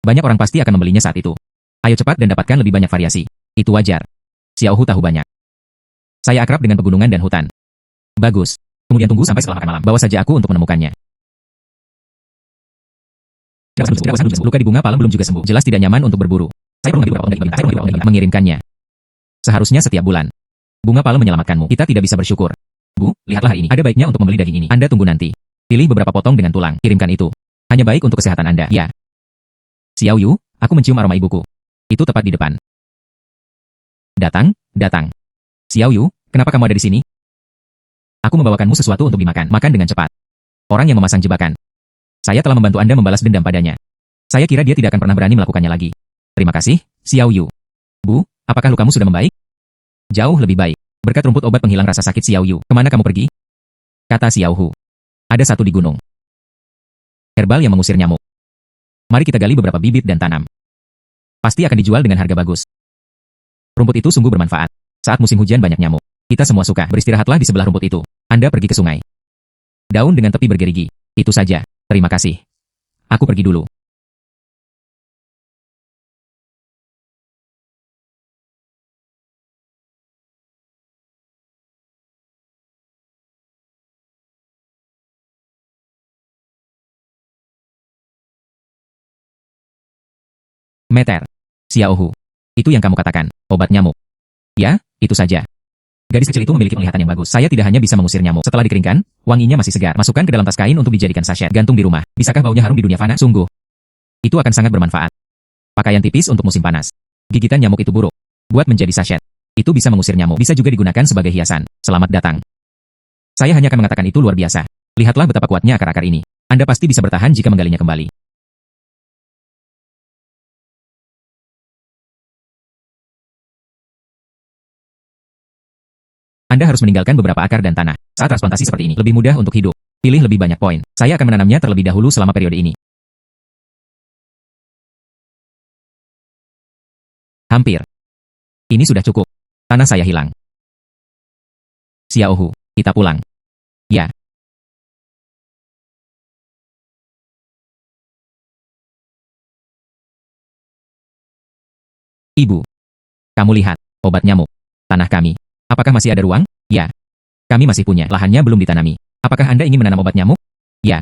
Banyak orang pasti akan membelinya saat itu. Ayo cepat dan dapatkan lebih banyak variasi. Itu wajar. Xiao Hu tahu banyak. Saya akrab dengan pegunungan dan hutan. Bagus. Kemudian tunggu sampai setelah makan malam. Bawa saja aku untuk menemukannya. Luka di bunga palem belum juga sembuh. Jelas tidak nyaman untuk berburu. Saya perlu mengirimkannya. Seharusnya setiap bulan. Bunga palem menyelamatkanmu. Kita tidak bisa bersyukur. Bu, lihatlah hari ini. Ada baiknya untuk membeli daging ini. Anda tunggu nanti. Pilih beberapa potong dengan tulang. Kirimkan itu. Hanya baik untuk kesehatan Anda. Ya. Xiao Yu, aku mencium aroma ibuku. Itu tepat di depan. Datang, datang. Xiao Yu, kenapa kamu ada di sini? Aku membawakanmu sesuatu untuk dimakan. Makan dengan cepat. Orang yang memasang jebakan. Saya telah membantu Anda membalas dendam padanya. Saya kira dia tidak akan pernah berani melakukannya lagi. Terima kasih, Xiao Yu. Bu, apakah lukamu sudah membaik? Jauh lebih baik. Berkat rumput obat penghilang rasa sakit Xiao Yu. Kemana kamu pergi? Kata Xiao Hu. Ada satu di gunung. Herbal yang mengusir nyamuk. Mari kita gali beberapa bibit dan tanam. Pasti akan dijual dengan harga bagus. Rumput itu sungguh bermanfaat. Saat musim hujan banyak nyamuk. Kita semua suka. Beristirahatlah di sebelah rumput itu. Anda pergi ke sungai. Daun dengan tepi bergerigi. Itu saja. Terima kasih. Aku pergi dulu. Meter. Xiao Hu. Itu yang kamu katakan, obat nyamuk. Ya, itu saja. Gadis kecil itu memiliki penglihatan yang bagus. Saya tidak hanya bisa mengusir nyamuk. Setelah dikeringkan, wanginya masih segar. Masukkan ke dalam tas kain untuk dijadikan sachet. Gantung di rumah. Bisakah baunya harum di dunia fana? Sungguh. Itu akan sangat bermanfaat. Pakaian tipis untuk musim panas. Gigitan nyamuk itu buruk. Buat menjadi sachet. Itu bisa mengusir nyamuk. Bisa juga digunakan sebagai hiasan. Selamat datang. Saya hanya akan mengatakan itu luar biasa. Lihatlah betapa kuatnya akar-akar ini. Anda pasti bisa bertahan jika menggalinya kembali. Anda harus meninggalkan beberapa akar dan tanah. Saat transplantasi seperti ini, lebih mudah untuk hidup. Pilih lebih banyak poin. Saya akan menanamnya terlebih dahulu selama periode ini. Hampir. Ini sudah cukup. Tanah saya hilang. Xiao Hu, kita pulang. Ya. Ibu. Kamu lihat, obat nyamuk. Tanah kami. Apakah masih ada ruang? Ya. Kami masih punya. Lahannya belum ditanami. Apakah Anda ingin menanam obat nyamuk? Ya.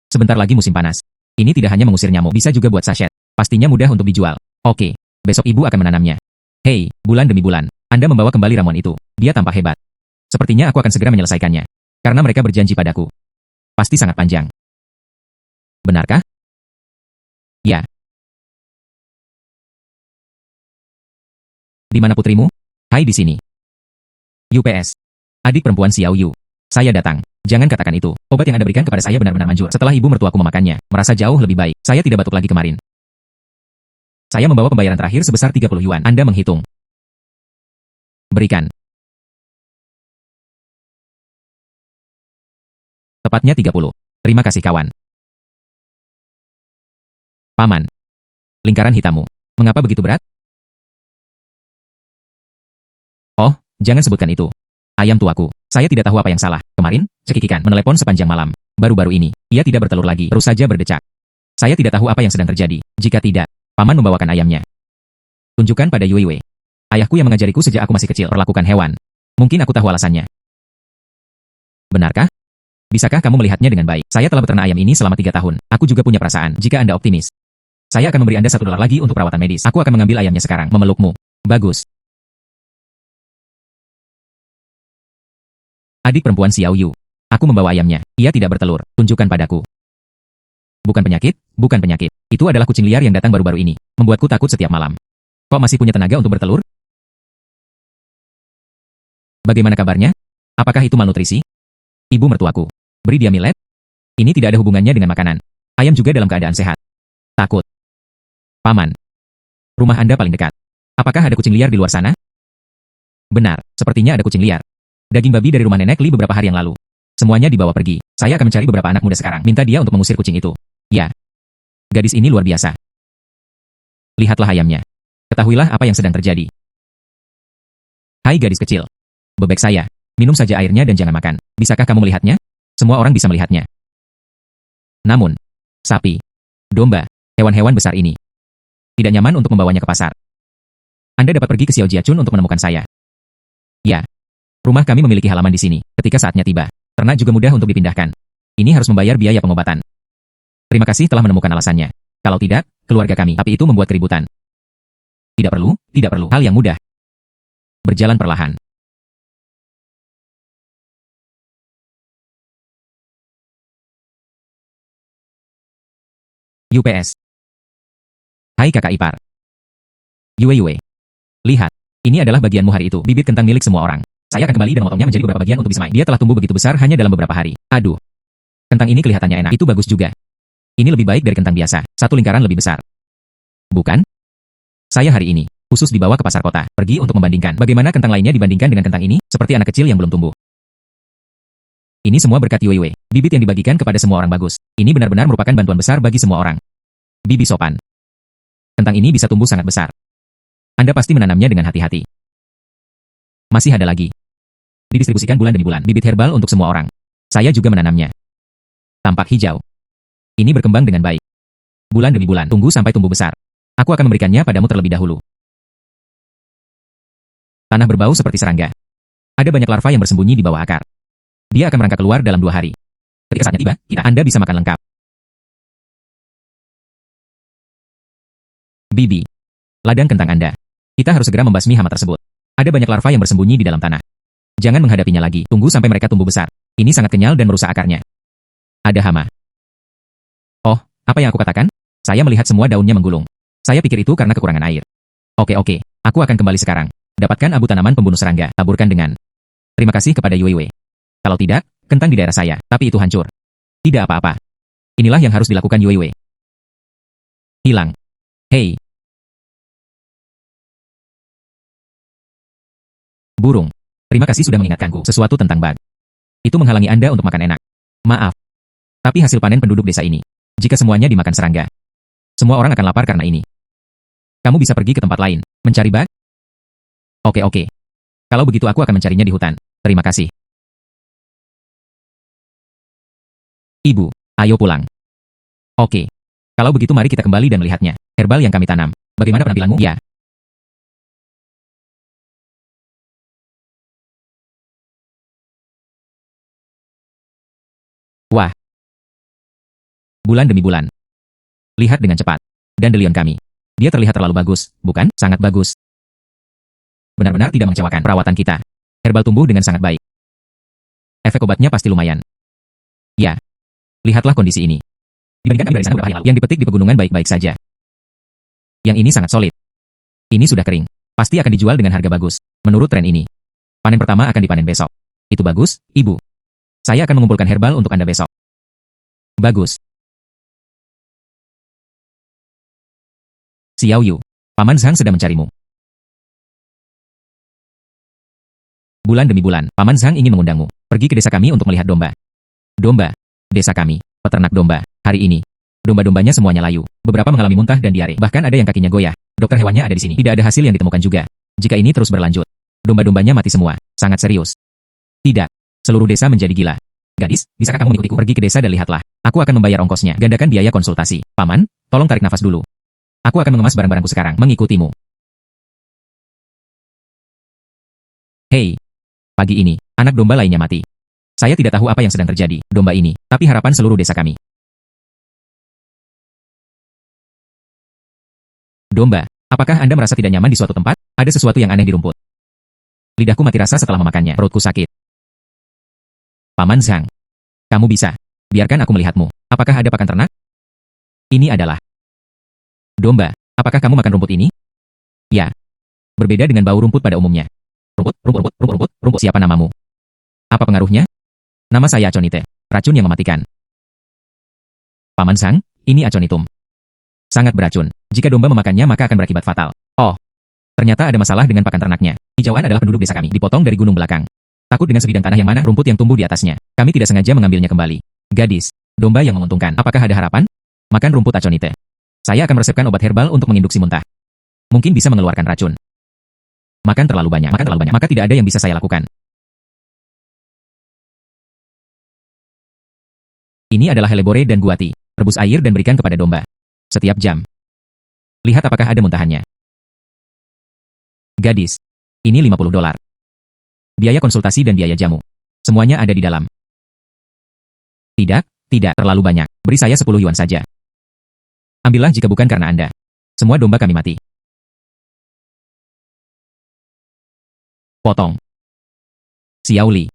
Sebentar lagi musim panas. Ini tidak hanya mengusir nyamuk, bisa juga buat sachet. Pastinya mudah untuk dijual. Oke. Besok ibu akan menanamnya. Hei, bulan demi bulan. Anda membawa kembali ramuan itu. Dia tampak hebat. Sepertinya aku akan segera menyelesaikannya. Karena mereka berjanji padaku. Pasti sangat panjang. Benarkah? Ya. Di mana putrimu? Hai di sini. UPS. Adik perempuan Xiao Yu. Saya datang. Jangan katakan itu. Obat yang Anda berikan kepada saya benar-benar manjur. Setelah ibu mertuaku memakannya, merasa jauh lebih baik. Saya tidak batuk lagi kemarin. Saya membawa pembayaran terakhir sebesar 30 yuan. Anda menghitung. Berikan. Tepatnya 30. Terima kasih kawan. Paman. Lingkaran hitammu. Mengapa begitu berat? Oh, jangan sebutkan itu. Ayam tuaku. Saya tidak tahu apa yang salah. Kemarin, cekikikan menelepon sepanjang malam. Baru-baru ini, ia tidak bertelur lagi. Terus saja berdecak. Saya tidak tahu apa yang sedang terjadi. Jika tidak, paman membawakan ayamnya. Tunjukkan pada Yue Yue. Ayahku yang mengajariku sejak aku masih kecil perlakukan hewan. Mungkin aku tahu alasannya. Benarkah? Bisakah kamu melihatnya dengan baik? Saya telah beternak ayam ini selama 3 tahun. Aku juga punya perasaan. Jika Anda optimis, saya akan memberi Anda $1 lagi untuk perawatan medis. Aku akan mengambil ayamnya sekarang. Memelukmu. Bagus. Adik perempuan Xiao Yu. Aku membawa ayamnya. Ia tidak bertelur. Tunjukkan padaku. Bukan penyakit, bukan penyakit. Itu adalah kucing liar yang datang baru-baru ini. Membuatku takut setiap malam. Kok masih punya tenaga untuk bertelur? Bagaimana kabarnya? Apakah itu malnutrisi? Ibu mertuaku. Beri dia millet? Ini tidak ada hubungannya dengan makanan. Ayam juga dalam keadaan sehat. Takut. Paman. Rumah Anda paling dekat. Apakah ada kucing liar di luar sana? Benar, sepertinya ada kucing liar. Daging babi dari rumah nenek Li beberapa hari yang lalu. Semuanya dibawa pergi. Saya akan mencari beberapa anak muda sekarang. Minta dia untuk mengusir kucing itu. Ya. Gadis ini luar biasa. Lihatlah ayamnya. Ketahuilah apa yang sedang terjadi. Hai gadis kecil. Bebek saya. Minum saja airnya dan jangan makan. Bisakah kamu melihatnya? Semua orang bisa melihatnya. Namun, sapi, domba, hewan-hewan besar ini tidak nyaman untuk membawanya ke pasar. Anda dapat pergi ke Xiaojiachun untuk menemukan saya. Ya, rumah kami memiliki halaman di sini. Ketika saatnya tiba, ternak juga mudah untuk dipindahkan. Ini harus membayar biaya pengobatan. Terima kasih telah menemukan alasannya. Kalau tidak, keluarga kami. Tapi itu membuat keributan. Tidak perlu. Hal yang mudah. Berjalan perlahan. UPS. Hai kakak ipar. Yue. Lihat, ini adalah bagianmu hari itu. Bibit kentang milik semua orang. Saya akan kembali dan memotongnya menjadi beberapa bagian untuk disemai. Dia telah tumbuh begitu besar hanya dalam beberapa hari. Aduh. Kentang ini kelihatannya enak. Itu bagus juga. Ini lebih baik dari kentang biasa. Satu lingkaran lebih besar. Bukan? Saya hari ini khusus dibawa ke pasar kota. Pergi untuk membandingkan. Bagaimana kentang lainnya dibandingkan dengan kentang ini? Seperti anak kecil yang belum tumbuh. Ini semua berkat Yue. Bibit yang dibagikan kepada semua orang bagus. Ini benar-benar merupakan bantuan besar bagi semua orang. Bibi sopan. Kentang ini bisa tumbuh sangat besar. Anda pasti menanamnya dengan hati-hati. Masih ada lagi. Didistribusikan bulan demi bulan. Bibit herbal untuk semua orang. Saya juga menanamnya. Tampak hijau. Ini berkembang dengan baik. Bulan demi bulan. Tunggu sampai tumbuh besar. Aku akan memberikannya padamu terlebih dahulu. Tanah berbau seperti serangga. Ada banyak larva yang bersembunyi di bawah akar. Dia akan merangkak keluar dalam 2 hari. Ketika saatnya tiba, Anda bisa makan lengkap. Bibi. Ladang kentang Anda. Kita harus segera membasmi hama tersebut. Ada banyak larva yang bersembunyi di dalam tanah. Jangan menghadapinya lagi. Tunggu sampai mereka tumbuh besar. Ini sangat kenyal dan merusak akarnya. Ada hama. Oh, apa yang aku katakan? Saya melihat semua daunnya menggulung. Saya pikir itu karena kekurangan air. Oke. Aku akan kembali sekarang. Dapatkan abu tanaman pembunuh serangga. Taburkan dengan. Terima kasih kepada Yue. Kalau tidak, kentang di daerah saya, tapi itu hancur. Tidak apa-apa. Inilah yang harus dilakukan Yue. Hilang. Hei. Burung. Terima kasih sudah mengingatkanku sesuatu tentang bug. Itu menghalangi Anda untuk makan enak. Maaf. Tapi hasil panen penduduk desa ini. Jika semuanya dimakan serangga, semua orang akan lapar karena ini. Kamu bisa pergi ke tempat lain, mencari bug? Oke. Kalau begitu aku akan mencarinya di hutan. Terima kasih. Ibu, ayo pulang. Oke. Kalau begitu mari kita kembali dan melihatnya. Herbal yang kami tanam. Bagaimana penampilanmu? Ya. Wah. Bulan demi bulan. Lihat dengan cepat. Dandelion kami. Dia terlihat terlalu bagus, bukan? Sangat bagus. Benar-benar tidak mengecewakan perawatan kita. Herbal tumbuh dengan sangat baik. Efek obatnya pasti lumayan. Ya. Lihatlah kondisi ini. Dibandingkan kami dari sana beberapa hari lalu, yang dipetik di pegunungan baik-baik saja. Yang ini sangat solid. Ini sudah kering. Pasti akan dijual dengan harga bagus. Menurut tren ini. Panen pertama akan dipanen besok. Itu bagus, Ibu. Saya akan mengumpulkan herbal untuk Anda besok. Bagus. Xiao Yu. Paman Zhang sedang mencarimu. Bulan demi bulan, Paman Zhang ingin mengundangmu. Pergi ke desa kami untuk melihat domba. Domba. Desa kami. Peternak domba. Hari ini. Domba-dombanya semuanya layu. Beberapa mengalami muntah dan diare. Bahkan ada yang kakinya goyah. Dokter hewannya ada di sini. Tidak ada hasil yang ditemukan juga. Jika ini terus berlanjut, domba-dombanya mati semua. Sangat serius. Tidak. Seluruh desa menjadi gila. Gadis, bisakah kamu mengikutiku? Pergi ke desa dan lihatlah. Aku akan membayar ongkosnya. Gandakan biaya konsultasi. Paman, tolong tarik nafas dulu. Aku akan mengemas barang-barangku sekarang. Mengikutimu. Hei. Pagi ini, anak domba lainnya mati. Saya tidak tahu apa yang sedang terjadi, domba ini, tapi harapan seluruh desa kami. Domba, apakah Anda merasa tidak nyaman di suatu tempat? Ada sesuatu yang aneh di rumput. Lidahku mati rasa setelah memakannya, perutku sakit. Paman Zhang, kamu bisa. Biarkan aku melihatmu. Apakah ada pakan ternak? Ini adalah domba. Apakah kamu makan rumput ini? Ya. Berbeda dengan bau rumput pada umumnya. Rumput. Siapa namamu? Apa pengaruhnya? Nama saya Aconite. Racun yang mematikan. Paman Zhang, ini Aconitum. Sangat beracun. Jika domba memakannya maka akan berakibat fatal. Oh. Ternyata ada masalah dengan pakan ternaknya. Hijauan adalah penduduk desa kami. Dipotong dari gunung belakang. Takut dengan sebidang tanah yang mana rumput yang tumbuh di atasnya. Kami tidak sengaja mengambilnya kembali. Gadis. Domba yang menguntungkan. Apakah ada harapan? Makan rumput Aconite. Saya akan meresepkan obat herbal untuk menginduksi muntah. Mungkin bisa mengeluarkan racun. Makan terlalu banyak, maka tidak ada yang bisa saya lakukan. Ini adalah helebore dan guati. Rebus air dan berikan kepada domba. Setiap jam. Lihat apakah ada muntahannya. Gadis. Ini $50. Biaya konsultasi dan biaya jamu. Semuanya ada di dalam. Tidak terlalu banyak. Beri saya 10 yuan saja. Ambillah jika bukan karena Anda. Semua domba kami mati. Potong. Xiao Li.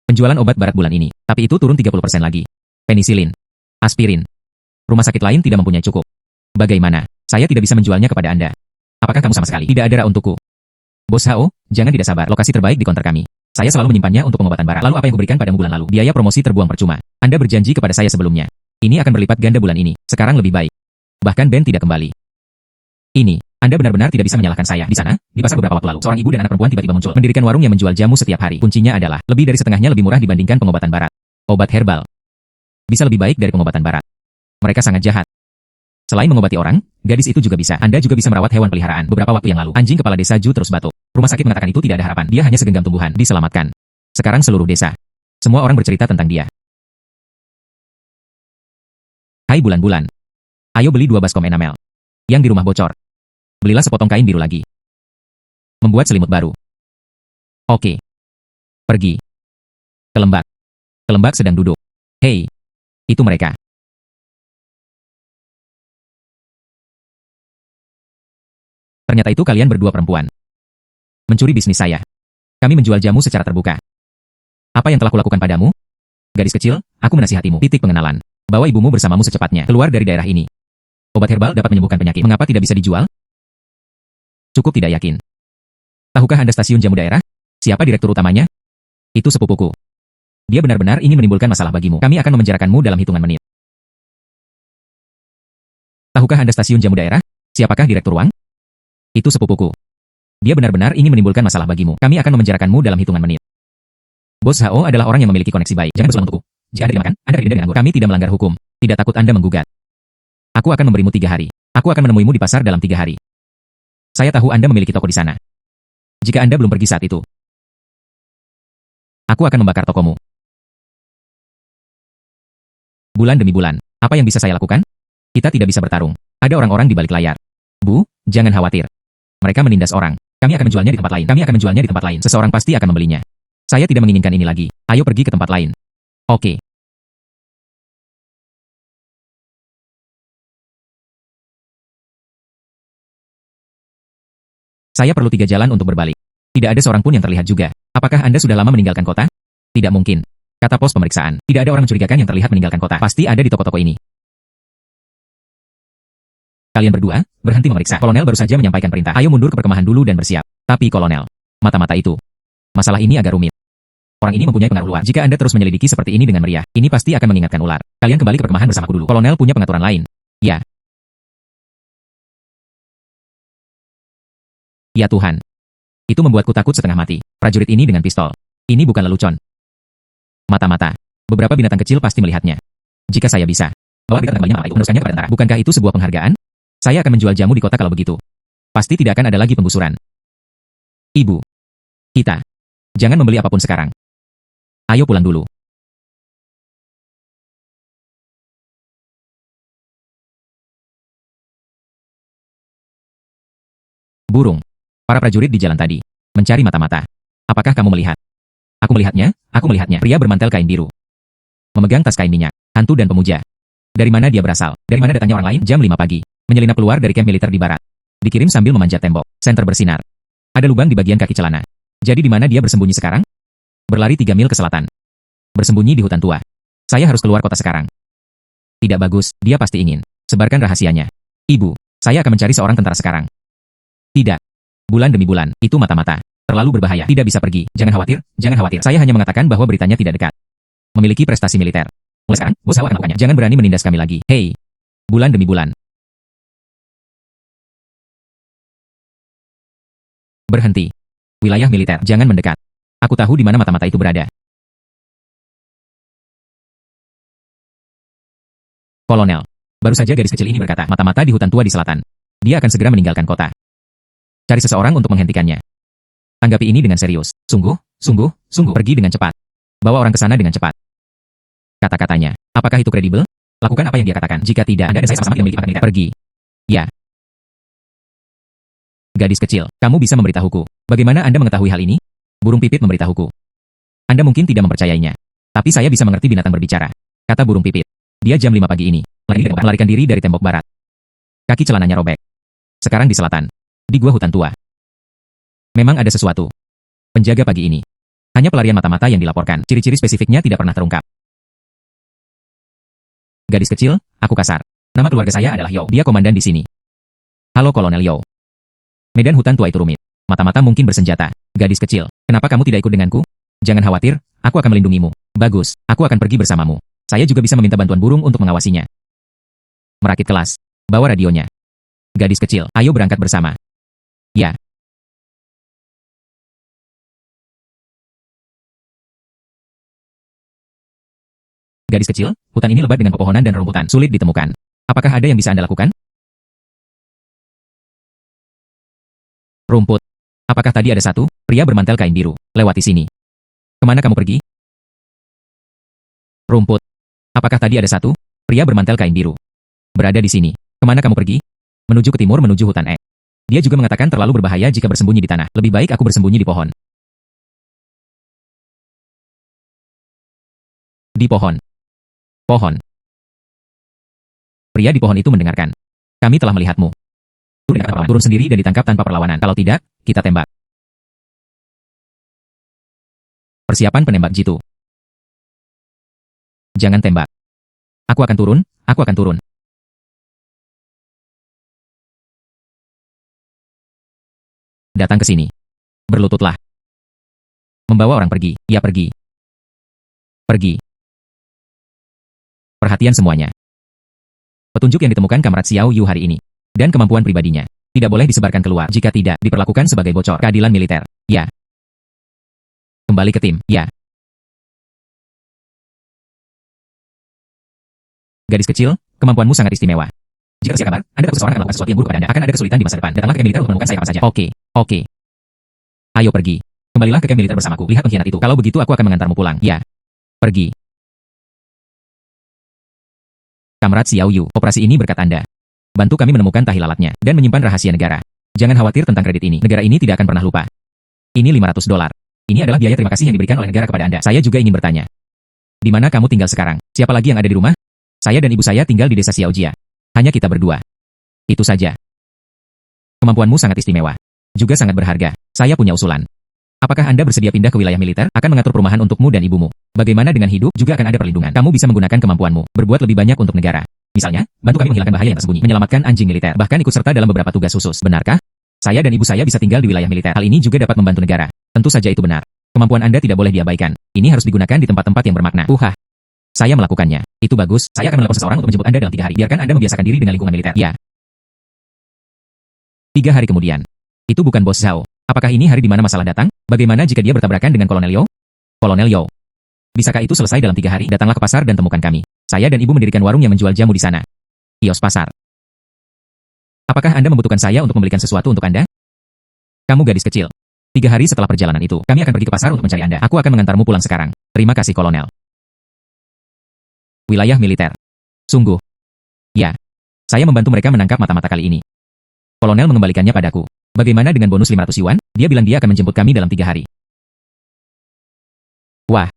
Penjualan obat barat bulan ini, tapi itu turun 30% lagi. Penisilin. Aspirin. Rumah sakit lain tidak mempunyai cukup. Bagaimana? Saya tidak bisa menjualnya kepada Anda. Apakah kamu sama sekali tidak ada untukku? Bos Hao, jangan tidak sabar. Lokasi terbaik di konter kami. Saya selalu menyimpannya untuk pengobatan barat. Lalu apa yang kuberikan padamu bulan lalu? Biaya promosi terbuang percuma. Anda berjanji kepada saya sebelumnya. Ini akan berlipat ganda bulan ini. Sekarang lebih baik. Bahkan Ben tidak kembali. Ini, Anda benar-benar tidak bisa menyalahkan saya. Di sana, di pasar beberapa waktu lalu, seorang ibu dan anak perempuan tiba-tiba muncul. Mendirikan warung yang menjual jamu setiap hari. Kuncinya adalah, lebih dari setengahnya lebih murah dibandingkan pengobatan barat. Obat herbal. Bisa lebih baik dari pengobatan barat. Mereka sangat jahat. Selain mengobati orang, gadis itu juga bisa. Anda juga bisa merawat hewan peliharaan. Beberapa waktu yang lalu, anjing kepala desa Ju terus batuk. Rumah sakit mengatakan itu tidak ada harapan. Dia hanya segenggam tumbuhan. Diselamatkan. Sekarang seluruh desa. Semua orang bercerita tentang dia. Hai bulan-bulan. Ayo beli 2 baskom enamel. Yang di rumah bocor. Belilah sepotong kain biru lagi. Membuat selimut baru. Oke. Pergi. Kelembak. Kelembak sedang duduk. Hei. Itu mereka. Ternyata itu kalian berdua perempuan. Mencuri bisnis saya. Kami menjual jamu secara terbuka. Apa yang telah kulakukan padamu? Gadis kecil, aku menasihatimu. Titik pengenalan. Bawa ibumu bersamamu secepatnya. Keluar dari daerah ini. Obat herbal dapat menyembuhkan penyakit. Mengapa tidak bisa dijual? Cukup tidak yakin. Tahukah Anda stasiun jamu daerah? Siapa direktur utamanya? Itu sepupuku. Dia benar-benar ingin menimbulkan masalah bagimu. Kami akan memenjarakanmu dalam hitungan menit. Tahukah Anda stasiun jamu daerah? Siapakah direktur uang? Itu sepupuku. Dia benar-benar ingin menimbulkan masalah bagimu. Kami akan memenjarakanmu dalam hitungan menit. Bos Hao adalah orang yang memiliki koneksi baik. Jangan bersuara untukku. Jika Anda dimakan, Anda tidak dengan anggur. Kami tidak melanggar hukum. Tidak takut Anda menggugat. Aku akan memberimu 3 hari. Aku akan menemuimu di pasar dalam 3 hari. Saya tahu Anda memiliki toko di sana. Jika Anda belum pergi saat itu, aku akan membakar tokomu. Bulan demi bulan, apa yang bisa saya lakukan? Kita tidak bisa bertarung. Ada orang-orang di balik layar. Bu, jangan khawatir. Mereka menindas orang. Kami akan menjualnya di tempat lain. Kami akan menjualnya di tempat lain. Seseorang pasti akan membelinya. Saya tidak menginginkan ini lagi. Ayo pergi ke tempat lain. Oke. Saya perlu 3 jalan untuk berbalik. Tidak ada seorang pun yang terlihat juga. Apakah Anda sudah lama meninggalkan kota? Tidak mungkin. Kata pos pemeriksaan. Tidak ada orang mencurigakan yang terlihat meninggalkan kota. Pasti ada di toko-toko ini. Kalian berdua, berhenti memeriksa. Kolonel baru saja menyampaikan perintah. Ayo mundur ke perkemahan dulu dan bersiap. Tapi Kolonel, mata-mata itu. Masalah ini agak rumit. Orang ini mempunyai pengaruh luar. Jika Anda terus menyelidiki seperti ini dengan meriah, ini pasti akan mengingatkan ular. Kalian kembali ke perkemahan bersamaku dulu. Kolonel punya pengaturan lain. Ya. Ya Tuhan. Itu membuatku takut setengah mati. Prajurit ini dengan pistol. Ini bukan lelucon. Mata-mata. Beberapa binatang kecil pasti melihatnya. Jika saya bisa. Bawa berita tentang bayinya apa itu meneruskannya kepada tentara. Bukankah itu sebuah penghargaan? Saya akan menjual jamu di kota kalau begitu. Pasti tidak akan ada lagi penggusuran. Ibu. Kita. Jangan membeli apapun sekarang. Ayo pulang dulu. Burung. Para prajurit di jalan tadi. Mencari mata-mata. Apakah kamu melihat? Aku melihatnya, aku melihatnya. Pria bermantel kain biru. Memegang tas kain minyak. Hantu dan pemuja. Dari mana dia berasal? Dari mana datangnya orang lain? Jam 5 pagi. Menyelinap keluar dari kamp militer di barat. Dikirim sambil memanjat tembok. Senter bersinar. Ada lubang di bagian kaki celana. Jadi di mana dia bersembunyi sekarang? Berlari 3 mil ke selatan. Bersembunyi di hutan tua. Saya harus keluar kota sekarang. Tidak bagus, dia pasti ingin. Sebarkan rahasianya. Ibu, saya akan mencari seorang tentara sekarang. Tidak. Bulan demi bulan, itu mata-mata. Terlalu berbahaya, tidak bisa pergi. Jangan khawatir, jangan khawatir. Saya hanya mengatakan bahwa beritanya tidak dekat. Memiliki prestasi militer. Mulai sekarang, bos akan melakukannya. Jangan berani menindas kami lagi. Hei. Bulan demi bulan. Berhenti. Wilayah militer, jangan mendekat. Aku tahu di mana mata-mata itu berada. Kolonel. Baru saja gadis kecil ini berkata, mata-mata di hutan tua di selatan. Dia akan segera meninggalkan kota. Cari seseorang untuk menghentikannya. Tanggapi ini dengan serius. Sungguh, sungguh, sungguh. Pergi dengan cepat. Bawa orang ke sana dengan cepat. Kata-katanya. Apakah itu kredibel? Lakukan apa yang dia katakan. Jika tidak, Anda dan saya sama-sama tidak memiliki pangkat militer. Pergi. Ya. Gadis kecil, kamu bisa memberitahuku. Bagaimana Anda mengetahui hal ini? Burung pipit memberitahuku. Anda mungkin tidak mempercayainya. Tapi saya bisa mengerti binatang berbicara. Kata burung pipit. Dia jam 5 pagi ini. Melarikan diri dari tembok barat. Kaki celananya robek. Sekarang di selatan. Di gua hutan tua. Memang ada sesuatu. Penjaga pagi ini. Hanya pelarian mata-mata yang dilaporkan. Ciri-ciri spesifiknya tidak pernah terungkap. Gadis kecil, aku kasar. Nama keluarga saya adalah Yao. Dia komandan di sini. Halo Kolonel Yao. Medan hutan tua itu rumit. Mata-mata mungkin bersenjata. Gadis kecil, kenapa kamu tidak ikut denganku? Jangan khawatir, aku akan melindungimu. Bagus, aku akan pergi bersamamu. Saya juga bisa meminta bantuan burung untuk mengawasinya. Merakit kelas. Bawa radionya. Gadis kecil, ayo berangkat bersama. Ya. Gadis kecil, hutan ini lebat dengan pepohonan dan rumputan. Sulit ditemukan. Apakah ada yang bisa Anda lakukan? Rumput. Apakah tadi ada satu pria bermantel kain biru lewati sini? Kemana kamu pergi? Rumput. Apakah tadi ada satu pria bermantel kain biru berada di sini? Kemana kamu pergi? Menuju ke timur, menuju hutan. Dia juga mengatakan terlalu berbahaya jika bersembunyi di tanah. Lebih baik aku bersembunyi di pohon. Di pohon. Pohon. Pria di pohon itu mendengarkan. Kami telah melihatmu. Turun sendiri dan ditangkap tanpa perlawanan. Kalau tidak, kita tembak. Persiapan penembak jitu. Jangan tembak. Aku akan turun, aku akan turun. Datang ke sini. Berlututlah. Membawa orang pergi. Ya pergi. Pergi. Perhatian semuanya. Petunjuk yang ditemukan Kamrat Xiao Yu hari ini. Dan kemampuan pribadinya. Tidak boleh disebarkan keluar. Jika tidak, diperlakukan sebagai bocor. Keadilan militer. Ya. Kembali ke tim. Ya. Gadis kecil, kemampuanmu sangat istimewa. Jika tersiar kabar, Anda takut seseorang akan melakukan sesuatu yang buruk kepada Anda. Akan ada kesulitan di masa depan. Datanglah ke camp militer untuk menemukan saya kapan saja. Oke. Oke. Ayo pergi. Kembalilah ke camp militer bersamaku. Lihat pengkhianat itu. Kalau begitu aku akan mengantarmu pulang. Ya. Pergi. Kamrat Xiao Yu, operasi ini berkat Anda. Bantu kami menemukan tahi lalatnya dan menyimpan rahasia negara. Jangan khawatir tentang kredit ini. Negara ini tidak akan pernah lupa. Ini $500. Ini adalah biaya terima kasih yang diberikan oleh negara kepada Anda. Saya juga ingin bertanya. Di mana kamu tinggal sekarang? Siapa lagi yang ada di rumah? Saya dan ibu saya tinggal di desa Xiaojia. Hanya kita berdua. Itu saja. Kemampuanmu sangat istimewa. Juga sangat berharga. Saya punya usulan. Apakah Anda bersedia pindah ke wilayah militer? Akan mengatur perumahan untukmu dan ibumu. Bagaimana dengan hidup? Juga akan ada perlindungan. Kamu bisa menggunakan kemampuanmu. Berbuat lebih banyak untuk negara. Misalnya, bantu kami menghilangkan bahaya yang tersembunyi. Menyelamatkan anjing militer. Bahkan ikut serta dalam beberapa tugas khusus. Benarkah? Saya dan ibu saya bisa tinggal di wilayah militer. Hal ini juga dapat membantu negara. Tentu saja itu benar. Kemampuan Anda tidak boleh diabaikan. Ini harus digunakan di tempat-tempat yang bermakna. Saya melakukannya. Itu bagus. Saya akan menelpon seseorang untuk menjemput Anda dalam 3 hari. Biarkan Anda membiasakan diri dengan lingkungan militer. Ya. 3 hari kemudian. Itu bukan Bos Zhao. Apakah ini hari di mana masalah datang? Bagaimana jika dia bertabrakan dengan Kolonel Yao? Kolonel Yao. Bisakah itu selesai dalam 3 hari? Datanglah ke pasar dan temukan kami. Saya dan ibu mendirikan warung yang menjual jamu di sana. Kios pasar. Apakah Anda membutuhkan saya untuk membelikan sesuatu untuk Anda? Kamu gadis kecil. 3 hari setelah perjalanan itu, kami akan pergi ke pasar untuk mencari Anda. Aku akan mengantarmu pulang sekarang. Terima kasih, Kolonel. Wilayah militer. Sungguh. Ya. Saya membantu mereka menangkap mata-mata kali ini. Kolonel mengembalikannya padaku. Bagaimana dengan bonus 500 yuan? Dia bilang dia akan menjemput kami dalam 3 hari. Wah.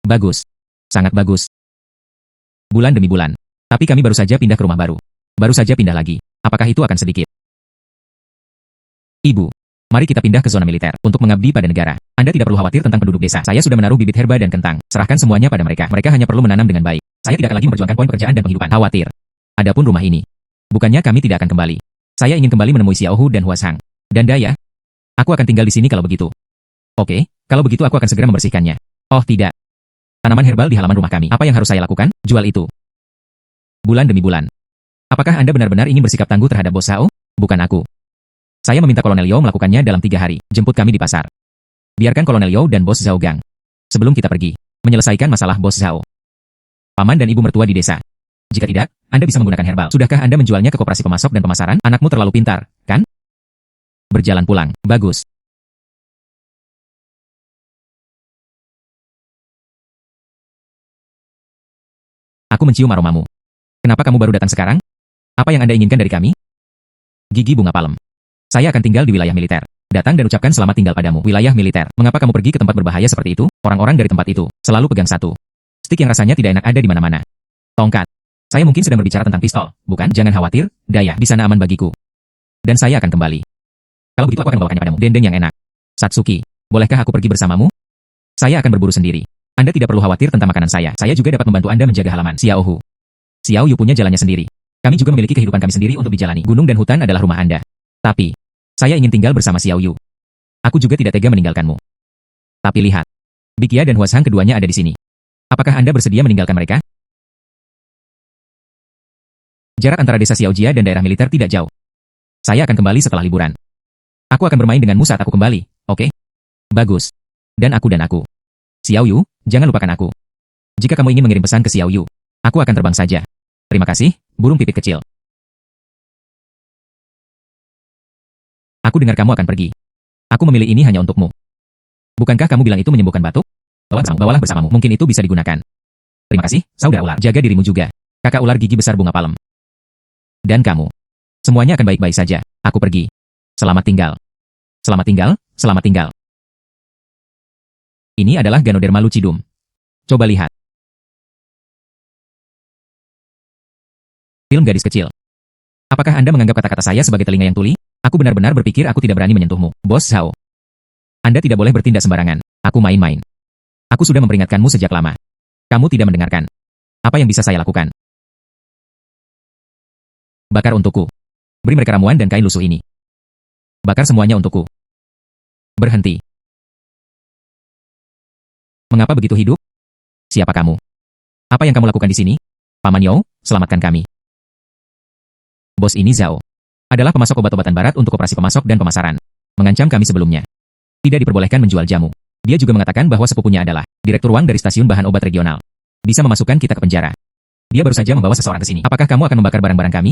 Bagus. Sangat bagus. Bulan demi bulan. Tapi kami baru saja pindah ke rumah baru. Baru saja pindah lagi. Apakah itu akan sedikit? Ibu. Mari kita pindah ke zona militer untuk mengabdi pada negara. Anda tidak perlu khawatir tentang penduduk desa. Saya sudah menaruh bibit herba dan kentang. Serahkan semuanya pada mereka. Mereka hanya perlu menanam dengan baik. Saya tidak akan lagi memperjuangkan poin pekerjaan dan penghidupan. Khawatir. Adapun rumah ini. Bukannya kami tidak akan kembali. Saya ingin kembali menemui Xiaohu dan Huashang. Dan Daya. Aku akan tinggal di sini kalau begitu. Oke, kalau begitu aku akan segera membersihkannya. Oh tidak. Tanaman herbal di halaman rumah kami. Apa yang harus saya lakukan? Jual itu. Bulan demi bulan. Apakah Anda benar-benar ingin bersikap tangguh terhadap Bos Zhao? Bukan aku. Saya meminta Kolonel Yao melakukannya dalam 3 hari. Jemput kami di pasar. Biarkan Kolonel Yao dan Bos Zhao gang. Sebelum kita pergi, menyelesaikan masalah Bos Zhao. Paman dan ibu mertua di desa. Jika tidak, Anda bisa menggunakan herbal. Sudahkah Anda menjualnya ke koperasi pemasok dan pemasaran? Anakmu terlalu pintar, kan? Berjalan pulang. Bagus. Aku mencium aromamu. Kenapa kamu baru datang sekarang? Apa yang Anda inginkan dari kami? Gigi bunga palem. Saya akan tinggal di wilayah militer. Datang dan ucapkan selamat tinggal padamu. Wilayah militer. Mengapa kamu pergi ke tempat berbahaya seperti itu? Orang-orang dari tempat itu selalu pegang satu stik yang rasanya tidak enak ada di mana-mana. Tongkat. Saya mungkin sedang berbicara tentang pistol, bukan? Jangan khawatir, Daya, di sana aman bagiku. Dan saya akan kembali. Kalau begitu aku akan membawakannya padamu. Dendeng yang enak. Satsuki, bolehkah aku pergi bersamamu? Saya akan berburu sendiri. Anda tidak perlu khawatir tentang makanan saya. Saya juga dapat membantu Anda menjaga halaman. Xiao Hu. Xiao Yu punya jalannya sendiri. Kami juga memiliki kehidupan kami sendiri untuk dijalani. Gunung dan hutan adalah rumah Anda. Tapi, saya ingin tinggal bersama Xiao Yu. Aku juga tidak tega meninggalkanmu. Tapi lihat. Bikia dan Huashang keduanya ada di sini. Apakah Anda bersedia meninggalkan mereka? Jarak antara desa Xiaojia dan daerah militer tidak jauh. Saya akan kembali setelah liburan. Aku akan bermain denganmu saat aku kembali, oke? Bagus. Dan aku. Xiao Yu, jangan lupakan aku. Jika kamu ingin mengirim pesan ke Xiao Yu, aku akan terbang saja. Terima kasih, burung pipit kecil. Aku dengar kamu akan pergi. Aku memilih ini hanya untukmu. Bukankah kamu bilang itu menyembuhkan batuk? Bawalah bersamamu, mungkin itu bisa digunakan. Terima kasih, saudara ular. Jaga dirimu juga. Kakak ular gigi besar bunga palem. Dan kamu. Semuanya akan baik-baik saja. Aku pergi. Selamat tinggal. Selamat tinggal, selamat tinggal. Ini adalah Ganoderma lucidum. Coba lihat. Film gadis kecil. Apakah Anda menganggap kata-kata saya sebagai telinga yang tuli? Aku benar-benar berpikir aku tidak berani menyentuhmu, Bos Zhao. Anda tidak boleh bertindak sembarangan. Aku main-main. Aku sudah memperingatkanmu sejak lama. Kamu tidak mendengarkan. Apa yang bisa saya lakukan? Bakar untukku. Beri mereka ramuan dan kain lusuh ini. Bakar semuanya untukku. Berhenti. Mengapa begitu hidup? Siapa kamu? Apa yang kamu lakukan di sini? Paman You, selamatkan kami. Bos ini Zhao. Adalah pemasok obat-obatan barat untuk operasi pemasok dan pemasaran. Mengancam kami sebelumnya. Tidak diperbolehkan menjual jamu. Dia juga mengatakan bahwa sepupunya adalah direktur uang dari stasiun bahan obat regional. Bisa memasukkan kita ke penjara. Dia baru saja membawa seseorang ke sini. Apakah kamu akan membakar barang-barang kami?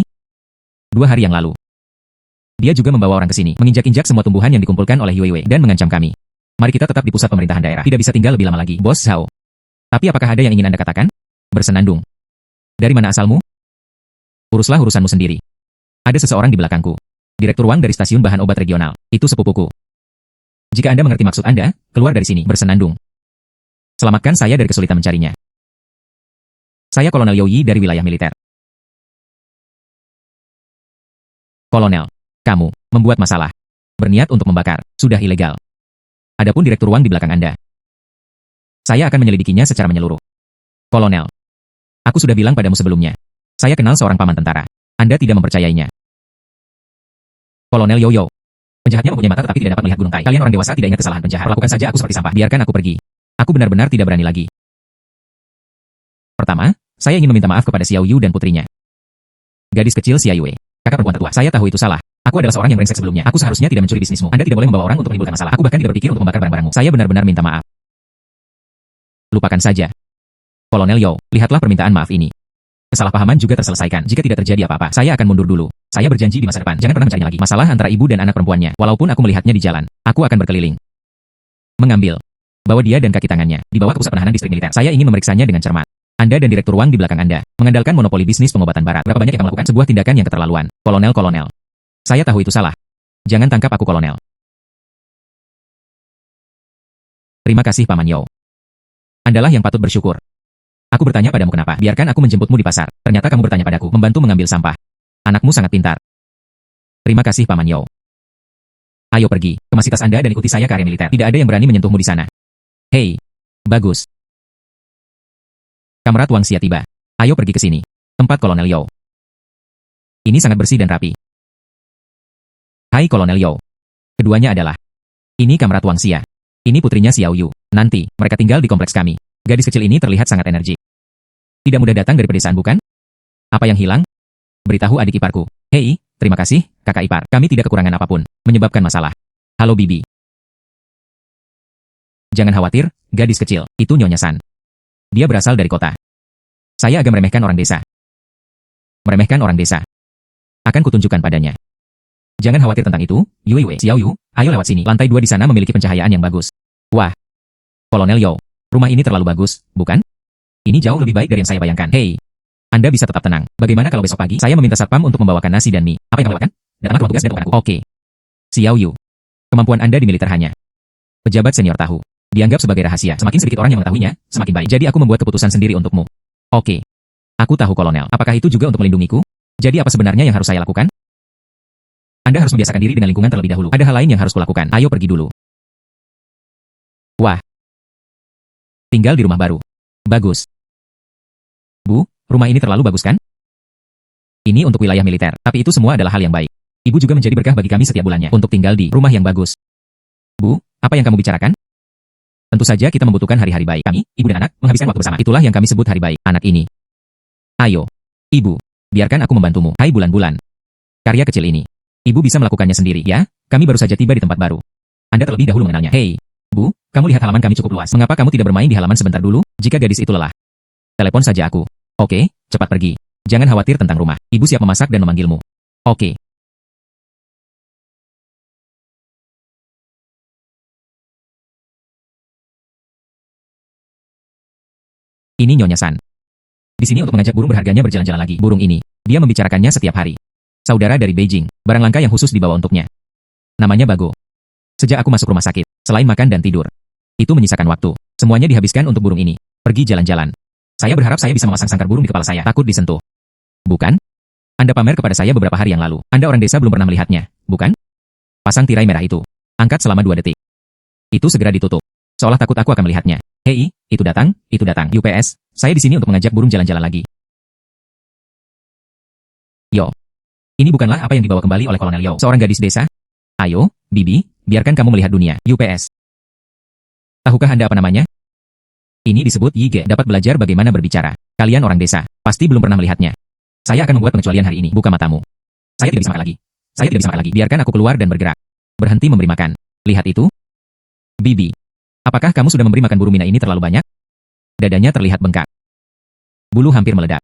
2 hari yang lalu. Dia juga membawa orang ke sini, menginjak-injak semua tumbuhan yang dikumpulkan oleh Yue dan mengancam kami. Mari kita tetap di pusat pemerintahan daerah. Tidak bisa tinggal lebih lama lagi, Bos Zhao. Tapi apakah ada yang ingin Anda katakan? Bersenandung. Dari mana asalmu? Uruslah urusanmu sendiri. Ada seseorang di belakangku. Direktur uang dari stasiun bahan obat regional. Itu sepupuku. Jika Anda mengerti maksud Anda, keluar dari sini, bersenandung. Selamatkan saya dari kesulitan mencarinya. Saya Kolonel Youyi dari wilayah militer. Kolonel, kamu membuat masalah. Berniat untuk membakar, sudah ilegal. Adapun direktur uang di belakang Anda. Saya akan menyelidikinya secara menyeluruh. Kolonel, aku sudah bilang padamu sebelumnya. Saya kenal seorang paman tentara. Anda tidak mempercayainya. Kolonel Yoyo. Penjahatnya mempunyai mata tetapi tidak dapat melihat gunung Tai. Kalian orang dewasa tidak ingat kesalahan penjahat. Lakukan saja aku seperti sampah. Biarkan aku pergi. Aku benar-benar tidak berani lagi. Pertama, saya ingin meminta maaf kepada Xiao Yu dan putrinya. Gadis kecil Xia Yue. Kakak perempuan tetua. Saya tahu itu salah. Aku adalah seorang yang brengsek sebelumnya. Aku seharusnya tidak mencuri bisnismu. Anda tidak boleh membawa orang untuk menimbulkan masalah. Aku bahkan tidak berpikir untuk membakar barang-barangmu. Saya benar-benar minta maaf. Lupakan saja. Kolonel Yo, lihatlah permintaan maaf ini. Kesalahpahaman juga terselesaikan. Jika tidak terjadi apa-apa, saya akan mundur dulu. Saya berjanji di masa depan. Jangan pernah mencarinya lagi. Masalah antara ibu dan anak perempuannya. Walaupun aku melihatnya di jalan, aku akan berkeliling. Mengambil. Bawa dia dan kaki tangannya. Dibawa ke pusat penahanan distrik militer. Saya ingin memeriksanya dengan cermat. Anda dan direktur uang di belakang Anda mengandalkan monopoli bisnis pengobatan barat. Berapa banyak yang melakukan sebuah tindakan yang keterlaluan. Kolonel. Saya tahu itu salah. Jangan tangkap aku, Kolonel. Terima kasih, Paman Yo. Andalah yang patut bersyukur. Aku bertanya padamu kenapa. Biarkan aku menjemputmu di pasar. Ternyata kamu bertanya padaku, membantu mengambil sampah. Anakmu sangat pintar. Terima kasih, Paman Yo. Ayo pergi, kemasi tas Anda dan ikuti saya ke area militer. Tidak ada yang berani menyentuhmu di sana. Hei, bagus. Kamrat Wang Xia tiba. Ayo pergi ke sini. Tempat Kolonel Yo. Ini sangat bersih dan rapi. Hai Kolonel Yo. Keduanya adalah. Ini Kamrat Wang Xia. Ini putrinya Xiao Yu. Nanti, mereka tinggal di kompleks kami. Gadis kecil ini terlihat sangat energik. Tidak mudah datang dari pedesaan, bukan? Apa yang hilang? Beritahu adik iparku. Hei, terima kasih, kakak ipar. Kami tidak kekurangan apapun. Menyebabkan masalah. Halo Bibi. Jangan khawatir, gadis kecil. Itu Nyonya San. Dia berasal dari kota. Saya agak meremehkan orang desa. Meremehkan orang desa. Akan kutunjukkan padanya. Jangan khawatir tentang itu, Yue, Xiao Yu. Ayo lewat sini. Lantai 2 di sana memiliki pencahayaan yang bagus. Wah. Kolonel Yo. Rumah ini terlalu bagus, bukan? Ini jauh lebih baik dari yang saya bayangkan. Hei, Anda bisa tetap tenang. Bagaimana kalau besok pagi saya meminta satpam untuk membawakan nasi dan mie? Apa yang kamu lakukan? Datanglah ke ruang tugas dan temukan aku. Oke. Xiao Yu. Kemampuan Anda di militer hanya pejabat senior tahu. Dianggap sebagai rahasia. Semakin sedikit orang yang mengetahuinya, semakin baik. Jadi aku membuat keputusan sendiri untukmu. Oke. Aku tahu, Kolonel. Apakah itu juga untuk melindungiku? Jadi apa sebenarnya yang harus saya lakukan? Anda harus membiasakan diri dengan lingkungan terlebih dahulu. Ada hal lain yang harus kulakukan. Ayo pergi dulu. Wah. Tinggal di rumah baru. Bagus. Bu, rumah ini terlalu bagus kan? Ini untuk wilayah militer, tapi itu semua adalah hal yang baik. Ibu juga menjadi berkah bagi kami setiap bulannya untuk tinggal di rumah yang bagus. Bu, apa yang kamu bicarakan? Tentu saja kita membutuhkan hari-hari baik. Kami, ibu dan anak, menghabiskan waktu bersama. Itulah yang kami sebut hari baik anak ini. Ayo, ibu, biarkan aku membantumu. Hai bulan-bulan. Karya kecil ini. Ibu bisa melakukannya sendiri, ya? Kami baru saja tiba di tempat baru. Anda terlebih dahulu mengenalnya. Hei, Bu, kamu lihat halaman kami cukup luas. Mengapa kamu tidak bermain di halaman sebentar dulu? Jika gadis itu lelah, telepon saja aku. Oke, cepat pergi. Jangan khawatir tentang rumah. Ibu siap memasak dan memanggilmu. Oke. Ini Nyonya San. Di sini untuk mengajak burung berharganya berjalan-jalan lagi. Burung ini, dia membicarakannya setiap hari. Saudara dari Beijing, barang langka yang khusus dibawa untuknya. Namanya Bago. Sejak aku masuk rumah sakit, selain makan dan tidur, itu menyisakan waktu. Semuanya dihabiskan untuk burung ini. Pergi jalan-jalan. Saya berharap saya bisa memasang sangkar burung di kepala saya. Takut disentuh. Bukan? Anda pamer kepada saya beberapa hari yang lalu. Anda orang desa belum pernah melihatnya, bukan? Pasang tirai merah itu. Angkat selama 2 detik. Itu segera ditutup. Seolah takut aku akan melihatnya. Hei, itu datang, itu datang. UPS, saya di sini untuk mengajak burung jalan-jalan lagi. Yo. Ini bukanlah apa yang dibawa kembali oleh Kolonel Yo, seorang gadis desa. Ayo, Bibi, biarkan kamu melihat dunia. UPS. Tahukah Anda apa namanya? Ini disebut Yige. Dapat belajar bagaimana berbicara. Kalian orang desa, pasti belum pernah melihatnya. Saya akan membuat pengecualian hari ini. Buka matamu. Saya tidak bisa makan lagi. Saya tidak bisa makan lagi. Biarkan aku keluar dan bergerak. Berhenti memberi makan. Lihat itu. Bibi. Apakah kamu sudah memberi makan burung Mina ini terlalu banyak? Dadanya terlihat bengkak. Bulu hampir meledak.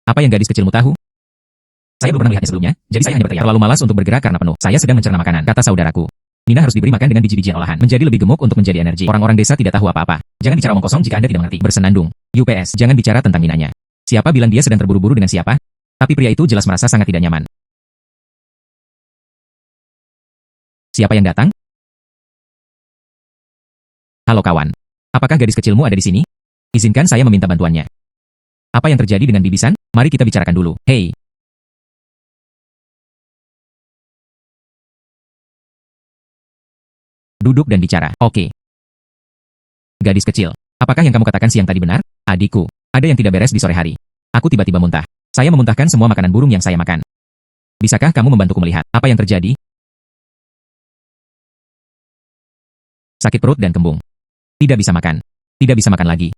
Apa yang gadis kecilmu tahu? Saya belum pernah melihatnya sebelumnya, jadi saya hanya berteriak. Terlalu malas untuk bergerak karena penuh. Saya sedang mencerna makanan, kata saudaraku. Nina harus diberi makan dengan biji-bijian olahan, menjadi lebih gemuk untuk menjadi energi. Orang-orang desa tidak tahu apa-apa. Jangan bicara omong kosong jika Anda tidak mengerti. Bersenandung. UPS, jangan bicara tentang Ninanya. Siapa bilang dia sedang terburu-buru dengan siapa? Tapi pria itu jelas merasa sangat tidak nyaman. Siapa yang datang? Halo kawan. Apakah gadis kecilmu ada di sini? Izinkan saya meminta bantuannya. Apa yang terjadi dengan Bibisan? Mari kita bicarakan dulu. Hei. Duduk dan bicara. Oke. Gadis kecil, apakah yang kamu katakan siang tadi benar? Adikku, ada yang tidak beres di sore hari. Aku tiba-tiba muntah. Saya memuntahkan semua makanan burung yang saya makan. Bisakah kamu membantuku melihat apa yang terjadi? Sakit perut dan kembung. Tidak bisa makan. Tidak bisa makan lagi.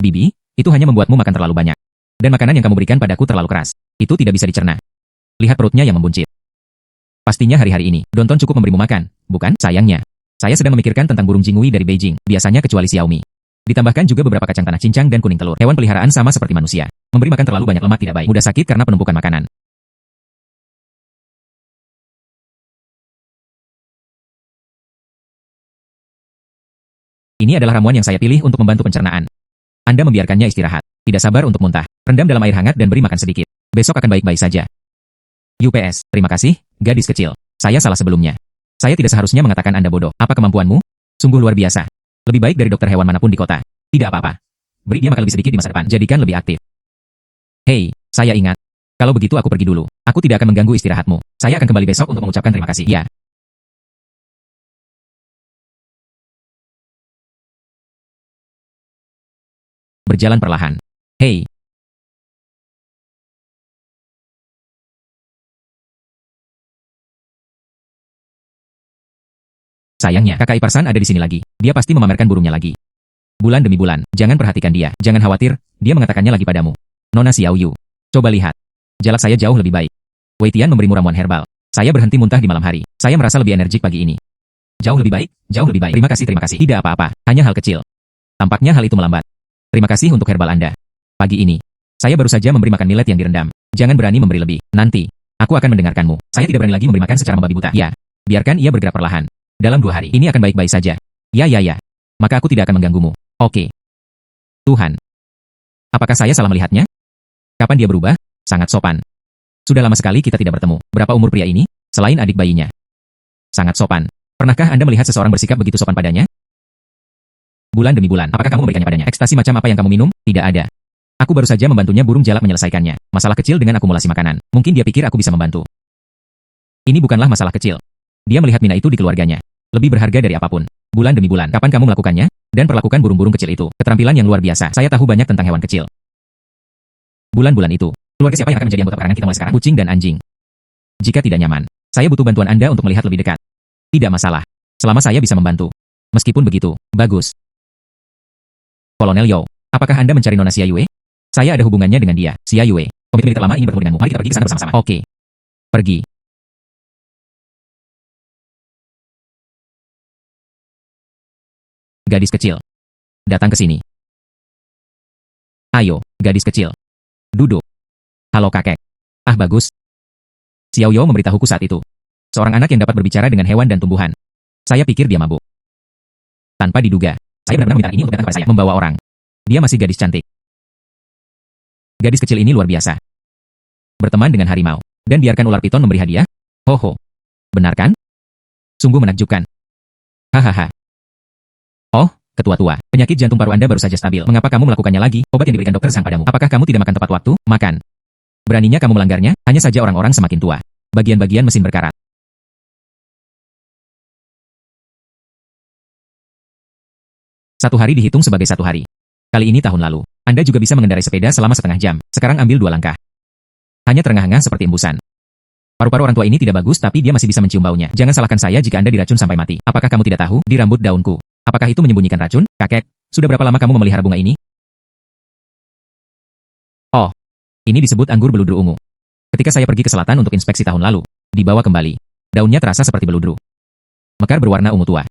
Bibi, itu hanya membuatmu makan terlalu banyak. Dan makanan yang kamu berikan padaku terlalu keras. Itu tidak bisa dicerna. Lihat perutnya yang membuncit. Pastinya hari-hari ini, Donton cukup memberimu makan, bukan? Sayangnya, saya sedang memikirkan tentang burung jingui dari Beijing, biasanya kecuali Xiaomi. Ditambahkan juga beberapa kacang tanah cincang dan kuning telur. Hewan peliharaan sama seperti manusia. Memberi makan terlalu banyak lemak tidak baik. Mudah sakit karena penumpukan makanan. Ini adalah ramuan yang saya pilih untuk membantu pencernaan. Anda membiarkannya istirahat. Tidak sabar untuk muntah. Rendam dalam air hangat dan beri makan sedikit. Besok akan baik-baik saja. UPS, terima kasih, gadis kecil. Saya salah sebelumnya. Saya tidak seharusnya mengatakan Anda bodoh. Apa kemampuanmu? Sungguh luar biasa. Lebih baik dari dokter hewan manapun di kota. Tidak apa-apa. Beri dia makan lebih sedikit di masa depan. Jadikan lebih aktif. Hei, saya ingat. Kalau begitu aku pergi dulu. Aku tidak akan mengganggu istirahatmu. Saya akan kembali besok untuk mengucapkan terima kasih. Ya. Berjalan perlahan. Hei. Sayangnya, kakak Iparsan ada di sini lagi. Dia pasti memamerkan burungnya lagi. Bulan demi bulan, jangan perhatikan dia. Jangan khawatir, dia mengatakannya lagi padamu. Nona Xiao Yu. Coba lihat. Jalak saya jauh lebih baik. Wei Tian memberimu ramuan herbal. Saya berhenti muntah di malam hari. Saya merasa lebih energik pagi ini. Jauh lebih baik, jauh lebih baik. Terima kasih, terima kasih. Tidak apa-apa, hanya hal kecil. Tampaknya hal itu melambat. Terima kasih untuk herbal Anda. Pagi ini, saya baru saja memberi makan millet yang direndam. Jangan berani memberi lebih. Nanti, aku akan mendengarkanmu. Saya tidak berani lagi memberi makan secara membabi buta. Ya, biarkan ia bergerak perlahan. Dalam 2 hari, ini akan baik-baik saja. Ya. Maka aku tidak akan mengganggumu. Oke. Tuhan. Apakah saya salah melihatnya? Kapan dia berubah? Sangat sopan. Sudah lama sekali kita tidak bertemu. Berapa umur pria ini? Selain adik bayinya. Sangat sopan. Pernahkah Anda melihat seseorang bersikap begitu sopan padanya? Bulan demi bulan. Apakah kamu memberikannya padanya? Ekstasi macam apa yang kamu minum? Tidak ada. Aku baru saja membantunya burung jalak menyelesaikannya. Masalah kecil dengan akumulasi makanan. Mungkin dia pikir aku bisa membantu. Ini bukanlah masalah kecil. Dia melihat Mina itu di keluarganya. Lebih berharga dari apapun. Bulan demi bulan. Kapan kamu melakukannya? Dan perlakukan burung-burung kecil itu. Keterampilan yang luar biasa. Saya tahu banyak tentang hewan kecil. Bulan-bulan itu. Keluarga siapa yang akan menjadi anggota perangan kita mulai sekarang? Kucing dan anjing. Jika tidak nyaman, saya butuh bantuan Anda untuk melihat lebih dekat. Tidak masalah. Selama saya bisa membantu. Meskipun begitu, bagus. Kolonel Yao, apakah Anda mencari Nona Xia Yue? Saya ada hubungannya dengan dia, Xia Yue. Komite militer lama ingin bertemu denganmu. Mari kita pergi ke sana bersama-sama. Oke. Pergi. Gadis kecil. Datang ke sini. Ayo, gadis kecil. Duduk. Halo kakek. Ah bagus. Xiao Yao memberitahuku saat itu. Seorang anak yang dapat berbicara dengan hewan dan tumbuhan. Saya pikir dia mabuk. Tanpa diduga, saya benar-benar meminta ini untuk datang kepada saya. Membawa orang. Dia masih gadis cantik. Gadis kecil ini luar biasa. Berteman dengan harimau. Dan biarkan ular piton memberi hadiah. Ho. Benar kan? Sungguh menakjubkan. Hahaha. Oh, ketua tua. Penyakit jantung paru Anda baru saja stabil. Mengapa kamu melakukannya lagi? Obat yang diberikan dokter sang padamu. Apakah kamu tidak makan tepat waktu? Makan. Beraninya kamu melanggarnya? Hanya saja orang-orang semakin tua. Bagian-bagian mesin berkarat. Satu hari dihitung sebagai satu hari. Kali ini tahun lalu. Anda juga bisa mengendarai sepeda selama setengah jam. Sekarang ambil 2 langkah. Hanya terengah-engah seperti embusan. Paru-paru orang tua ini tidak bagus tapi dia masih bisa mencium baunya. Jangan salahkan saya jika Anda diracun sampai mati. Apakah kamu tidak tahu? Di rambut daunku. Apakah itu menyembunyikan racun? Kakek, sudah berapa lama kamu memelihara bunga ini? Oh, ini disebut anggur beludru ungu. Ketika saya pergi ke selatan untuk inspeksi tahun lalu, dibawa kembali. Daunnya terasa seperti beludru. Mekar berwarna ungu tua.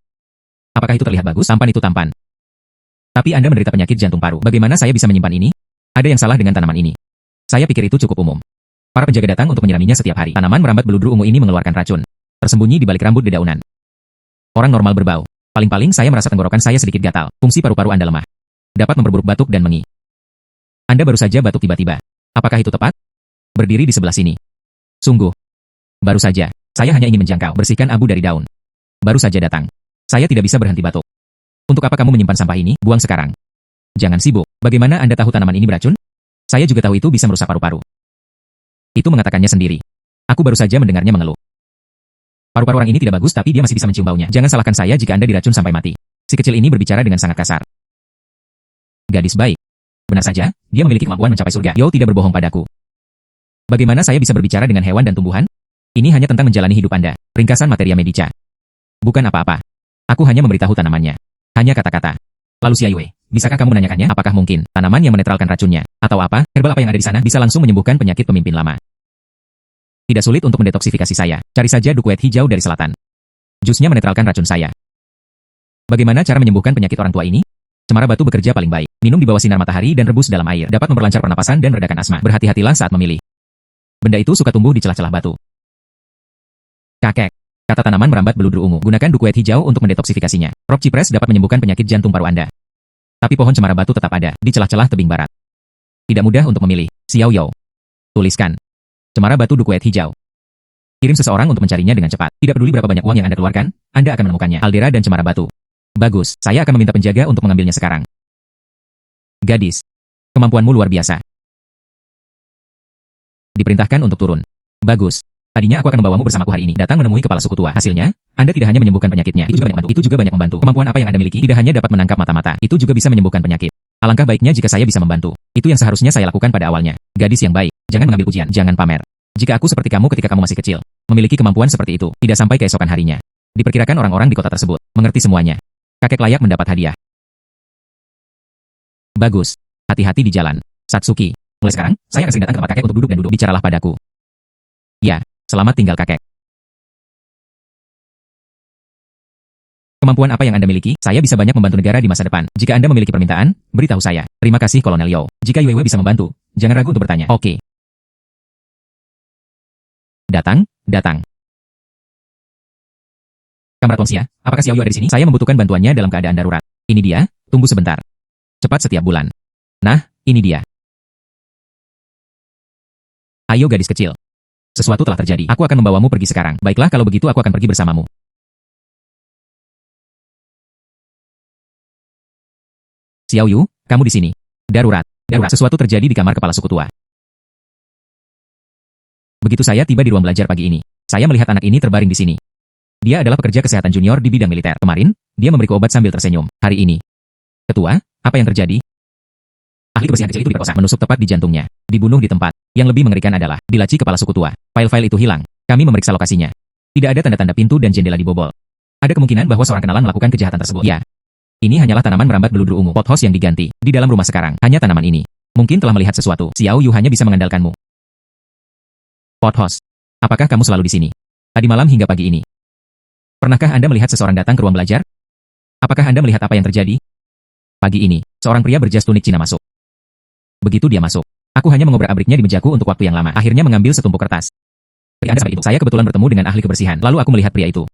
Apakah itu terlihat bagus? Tampan itu tampan. Tapi Anda menderita penyakit jantung paru. Bagaimana saya bisa menyimpan ini? Ada yang salah dengan tanaman ini. Saya pikir itu cukup umum. Para penjaga datang untuk menyiraminya setiap hari. Tanaman merambat beludru ungu ini mengeluarkan racun. Tersembunyi di balik rambut dedaunan. Orang normal berbau. Paling-paling saya merasa tenggorokan saya sedikit gatal. Fungsi paru-paru Anda lemah. Dapat memperburuk batuk dan mengi. Anda baru saja batuk tiba-tiba. Apakah itu tepat? Berdiri di sebelah sini. Sungguh. Baru saja. Saya hanya ingin menjangkau. Bersihkan abu dari daun. Baru saja datang. Saya tidak bisa berhenti batuk. Untuk apa kamu menyimpan sampah ini? Buang sekarang. Jangan sibuk. Bagaimana Anda tahu tanaman ini beracun? Saya juga tahu itu bisa merusak paru-paru. Itu mengatakannya sendiri. Aku baru saja mendengarnya mengeluh. Paru-paru orang ini tidak bagus tapi dia masih bisa mencium baunya. Jangan salahkan saya jika Anda diracun sampai mati. Si kecil ini berbicara dengan sangat kasar. Gadis baik. Benar saja, dia memiliki kemampuan mencapai surga. Yo tidak berbohong padaku. Bagaimana saya bisa berbicara dengan hewan dan tumbuhan? Ini hanya tentang menjalani hidup Anda. Ringkasan materia medica. Bukan apa-apa. Aku hanya memberitahu tanamannya. Hanya kata-kata. Lalu Xia Yue, bisakah kamu menanyakannya apakah mungkin tanaman yang menetralkan racunnya, atau apa, herbal apa yang ada di sana bisa langsung menyembuhkan penyakit pemimpin lama? Tidak sulit untuk mendetoksifikasi saya. Cari saja dukuet hijau dari selatan. Jusnya menetralkan racun saya. Bagaimana cara menyembuhkan penyakit orang tua ini? Cemara batu bekerja paling baik. Minum di bawah sinar matahari dan rebus dalam air. Dapat memperlancar pernapasan dan meredakan asma. Berhati-hatilah saat memilih. Benda itu suka tumbuh di celah-celah batu. Kakek. Kata tanaman merambat beludru ungu. Gunakan dukuet hijau untuk mendetoksifikasinya. Rock cipres dapat menyembuhkan penyakit jantung paru Anda. Tapi pohon cemara batu tetap ada di celah-celah tebing barat. Tidak mudah untuk memilih. Xiao Yao. Tuliskan. Cemara batu dukuet hijau. Kirim seseorang untuk mencarinya dengan cepat. Tidak peduli berapa banyak uang yang Anda keluarkan, Anda akan menemukannya. Aldera dan cemara batu. Bagus, saya akan meminta penjaga untuk mengambilnya sekarang. Gadis. Kemampuanmu luar biasa. Diperintahkan untuk turun. Bagus. Tadinya aku akan membawamu bersamaku hari ini. Datang menemui kepala suku tua. Hasilnya, Anda tidak hanya menyembuhkan penyakitnya. Itu juga banyak membantu. Kemampuan apa yang Anda miliki tidak hanya dapat menangkap mata-mata. Itu juga bisa menyembuhkan penyakit. Alangkah baiknya jika saya bisa membantu. Itu yang seharusnya saya lakukan pada awalnya. Gadis yang baik. Jangan mengambil pujian. Jangan pamer. Jika aku seperti kamu ketika kamu masih kecil, memiliki kemampuan seperti itu, tidak sampai keesokan harinya. Diperkirakan orang-orang di kota tersebut mengerti semuanya. Kakek layak mendapat hadiah. Bagus. Hati-hati di jalan. Satsuki. Mulai sekarang, saya akan sering datang ke tempat kakek untuk duduk dan duduk. Bicaralah padaku. Ya, selamat tinggal kakek. Kemampuan apa yang Anda miliki? Saya bisa banyak membantu negara di masa depan. Jika Anda memiliki permintaan, beritahu saya. Terima kasih Kolonel Yao. Jika Yue bisa membantu, jangan ragu untuk bertanya. Oke. Datang. Kamrat Wangxia, apakah Xiao Yue ada di sini? Saya membutuhkan bantuannya dalam keadaan darurat. Ini dia, tunggu sebentar. Cepat setiap bulan. Nah, Ini dia. Ayo gadis kecil. Sesuatu telah terjadi. Aku akan membawamu pergi sekarang. Baiklah kalau begitu aku akan pergi bersamamu. Xiao Yu, kamu di sini. Darurat. Darurat. Sesuatu terjadi di kamar kepala suku tua. Begitu saya tiba di ruang belajar pagi ini, saya melihat anak ini terbaring di sini. Dia adalah pekerja kesehatan junior di bidang militer. Kemarin, dia memberiku obat sambil tersenyum. Hari ini. Ketua, apa yang terjadi? Ahli kebersihan kecil itu diperkosa, menusuk tepat di jantungnya. Dibunuh di tempat. Yang lebih mengerikan adalah, di laci kepala suku tua. File-file itu hilang. Kami memeriksa lokasinya. Tidak ada tanda-tanda pintu dan jendela dibobol. Ada kemungkinan bahwa seorang kenalan melakukan kejahatan tersebut. Ya. Ini hanyalah tanaman merambat beludru ungu. Pothos yang diganti. Di dalam rumah sekarang, hanya tanaman ini. Mungkin telah melihat sesuatu. Xiao Yu hanya bisa mengandalkanmu. Pothos. Apakah kamu selalu di sini? Tadi malam hingga pagi ini. Pernahkah Anda melihat seseorang datang ke ruang belajar? Apakah Anda melihat apa yang terjadi? Pagi ini, seorang pria berjas tunik Cina masuk. Begitu dia masuk, aku hanya mengobrak-abriknya di mejaku untuk waktu yang lama. Akhirnya mengambil setumpuk kertas. Pria Anda seperti itu. Saya kebetulan bertemu dengan ahli kebersihan. Lalu aku melihat pria itu.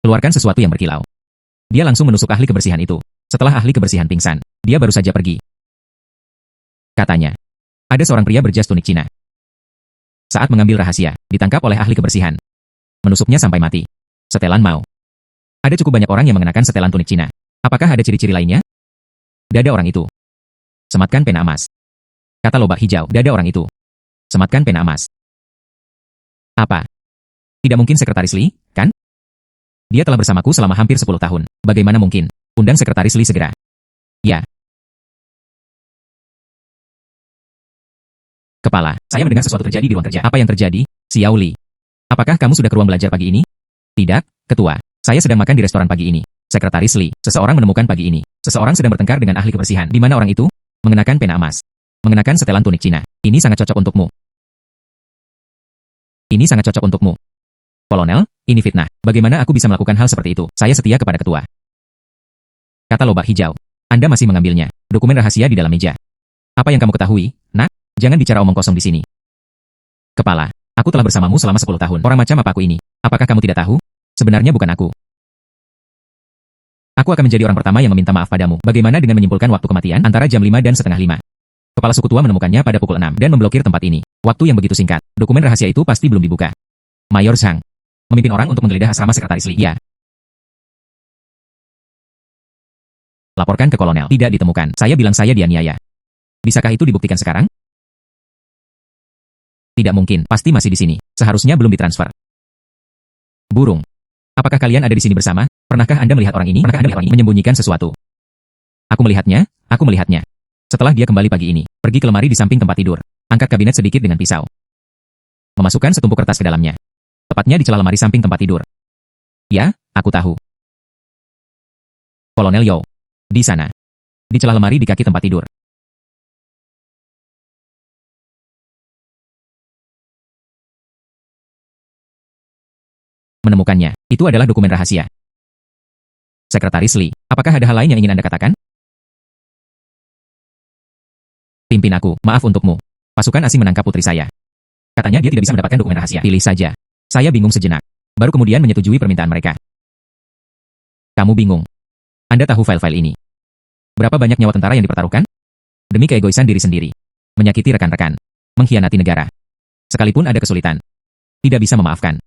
Keluarkan sesuatu yang berkilau. Dia langsung menusuk ahli kebersihan itu. Setelah ahli kebersihan pingsan, dia baru saja pergi. Katanya, ada seorang pria berjas tunik Cina. Saat mengambil rahasia, ditangkap oleh ahli kebersihan. Menusuknya sampai mati. Setelan Mao. Ada cukup banyak orang yang mengenakan setelan tunik Cina. Apakah ada ciri-ciri lainnya? Dada orang itu. Sematkan pena emas. Kata lobak hijau. Dada orang itu. Sematkan pena emas. Apa? Tidak mungkin Sekretaris Li, kan? Dia telah bersamaku selama hampir 10 tahun. Bagaimana mungkin? Undang Sekretaris Li segera. Ya. Kepala, saya mendengar sesuatu terjadi di ruang kerja. Apa yang terjadi? Xiao Li. Apakah kamu sudah ke ruang belajar pagi ini? Tidak, Ketua. Saya sedang makan di restoran pagi ini. Sekretaris Li, seseorang menemukan pagi ini. Seseorang sedang bertengkar dengan ahli kebersihan. Di mana orang itu? Mengenakan pena emas. Mengenakan setelan tunik Cina. Ini sangat cocok untukmu. Ini sangat cocok untukmu. Kolonel, ini fitnah. Bagaimana aku bisa melakukan hal seperti itu? Saya setia kepada ketua. Kata lobak hijau. Anda masih mengambilnya. Dokumen rahasia di dalam meja. Apa yang kamu ketahui, nak? Jangan bicara omong kosong di sini. Kepala, aku telah bersamamu selama 10 tahun. Orang macam apa aku ini? Apakah kamu tidak tahu? Sebenarnya bukan aku. Aku akan menjadi orang pertama yang meminta maaf padamu. Bagaimana dengan menyimpulkan waktu kematian antara jam 5 dan setengah 5? Kepala suku tua menemukannya pada pukul 6 dan memblokir tempat ini. Waktu yang begitu singkat. Dokumen rahasia itu pasti belum dibuka. Mayor Zhang. Memimpin orang untuk menggeledah asrama Sekretaris Li. Ya. Laporkan ke kolonel. Tidak ditemukan. Saya bilang saya dianiaya. Bisakah itu dibuktikan sekarang? Tidak mungkin. Pasti masih di sini. Seharusnya belum ditransfer. Burung. Apakah kalian ada di sini bersama? Pernahkah Anda melihat orang ini? Pernahkah Anda melihat orang ini menyembunyikan sesuatu? Aku melihatnya. Aku melihatnya. Setelah dia kembali pagi ini, pergi ke lemari di samping tempat tidur. Angkat kabinet sedikit dengan pisau. Memasukkan setumpuk kertas ke dalamnya. Tepatnya di celah lemari samping tempat tidur. Ya, aku tahu. Kolonel Yao. Di sana. Di celah lemari di kaki tempat tidur. Menemukannya. Itu adalah dokumen rahasia. Sekretaris Li, apakah ada hal lain yang ingin Anda katakan? Pimpin aku, maaf untukmu. Pasukan asing menangkap putri saya. Katanya dia tidak bisa mendapatkan dokumen rahasia. Pilih saja. Saya bingung sejenak. Baru kemudian menyetujui permintaan mereka. Kamu bingung. Anda tahu file-file ini. Berapa banyak nyawa tentara yang dipertaruhkan? Demi keegoisan diri sendiri. Menyakiti rekan-rekan. Mengkhianati negara. Sekalipun ada kesulitan. Tidak bisa memaafkan.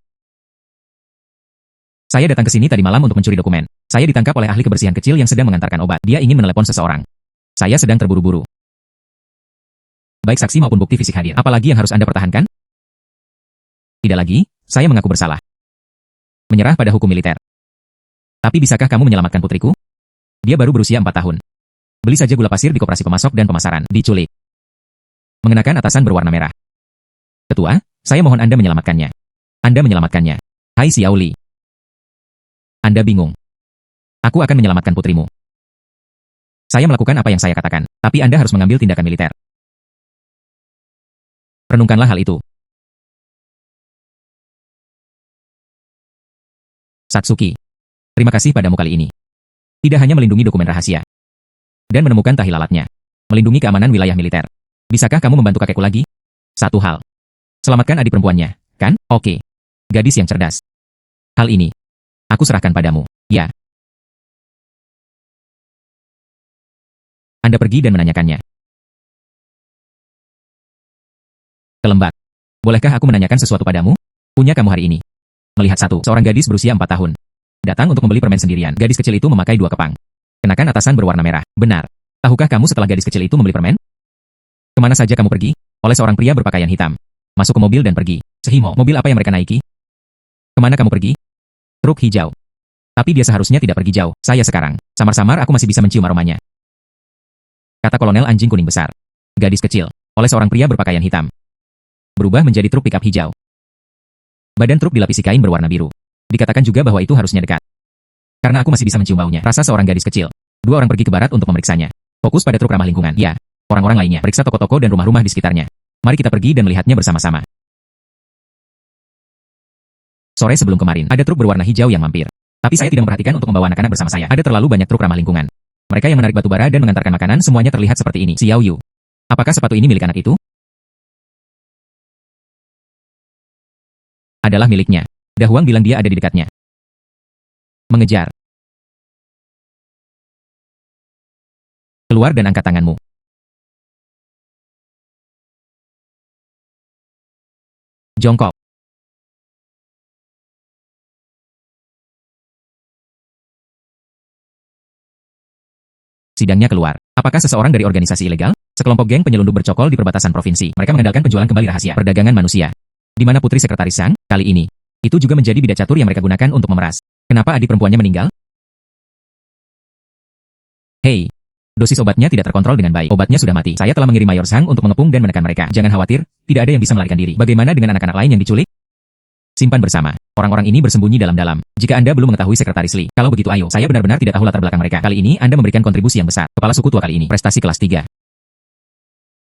Saya datang ke sini tadi malam untuk mencuri dokumen. Saya ditangkap oleh ahli kebersihan kecil yang sedang mengantarkan obat. Dia ingin menelepon seseorang. Saya sedang terburu-buru. Baik saksi maupun bukti fisik hadir. Apalagi yang harus Anda pertahankan? Tidak lagi, saya mengaku bersalah. Menyerah pada hukum militer. Tapi bisakah kamu menyelamatkan putriku? Dia baru berusia 4 tahun. Beli saja gula pasir di koperasi pemasok dan pemasaran. Diculik. Mengenakan atasan berwarna merah. Ketua, saya mohon Anda menyelamatkannya. Anda menyelamatkannya. Hai Xiao Li. Anda bingung. Aku akan menyelamatkan putrimu. Saya melakukan apa yang saya katakan, tapi Anda harus mengambil tindakan militer. Renungkanlah hal itu. Satsuki. Terima kasih padamu kali ini. Tidak hanya melindungi dokumen rahasia. Dan menemukan tahi lalatnya. Melindungi keamanan wilayah militer. Bisakah kamu membantu kakekku lagi? Satu hal. Selamatkan adik perempuannya, kan? Oke. Gadis yang cerdas. Hal ini. Aku serahkan padamu. Ya. Anda pergi dan menanyakannya. Kelembak. Bolehkah aku menanyakan sesuatu padamu? Punya kamu hari ini? Melihat satu, seorang gadis berusia 4 tahun. Datang untuk membeli permen sendirian. Gadis kecil itu memakai 2 kepang. Kenakan atasan berwarna merah. Benar. Tahukah kamu setelah gadis kecil itu membeli permen? Kemana saja kamu pergi? Oleh seorang pria berpakaian hitam. Masuk ke mobil dan pergi. Sehimo, mobil apa yang mereka naiki? Kemana kamu pergi? Truk hijau. Tapi dia seharusnya tidak pergi jauh. Saya sekarang. Samar-samar aku masih bisa mencium aromanya. Kata kolonel anjing kuning besar. Gadis kecil. Oleh seorang pria berpakaian hitam. Berubah menjadi truk pickup hijau. Badan truk dilapisi kain berwarna biru. Dikatakan juga bahwa itu harusnya dekat. Karena aku masih bisa mencium baunya. Rasa seorang gadis kecil. 2 orang pergi ke barat untuk memeriksanya. Fokus pada truk ramah lingkungan. Ya. Orang-orang lainnya. Periksa toko-toko dan rumah-rumah di sekitarnya. Mari kita pergi dan melihatnya bersama-sama. Sore sebelum kemarin, ada truk berwarna hijau yang mampir. Tapi saya tidak memperhatikan untuk membawa anak-anak bersama saya. Ada terlalu banyak truk ramah lingkungan. Mereka yang menarik batu bara dan mengantarkan makanan semuanya terlihat seperti ini. Xiao Yu. Apakah sepatu ini milik anak itu? Adalah miliknya. Dahuang bilang dia ada di dekatnya. Mengejar. Keluar dan angkat tanganmu. Jongkok. Sidangnya keluar. Apakah seseorang dari organisasi ilegal? Sekelompok geng penyelundup bercokol di perbatasan provinsi. Mereka mengandalkan penjualan kembali rahasia perdagangan manusia. Di mana putri sekretaris Sang, kali ini. Itu juga menjadi bidak catur yang mereka gunakan untuk memeras. Kenapa adik perempuannya meninggal? Hei. Dosis obatnya tidak terkontrol dengan baik. Obatnya sudah mati. Saya telah mengirim Mayor Sang untuk mengepung dan menekan mereka. Jangan khawatir, tidak ada yang bisa melarikan diri. Bagaimana dengan anak-anak lain yang diculik? Simpan bersama. Orang-orang ini bersembunyi dalam-dalam. Jika Anda belum mengetahui Sekretaris Lee, kalau begitu ayo, saya benar-benar tidak tahu latar belakang mereka. Kali ini Anda memberikan kontribusi yang besar. Kepala suku tua kali ini, prestasi kelas 3.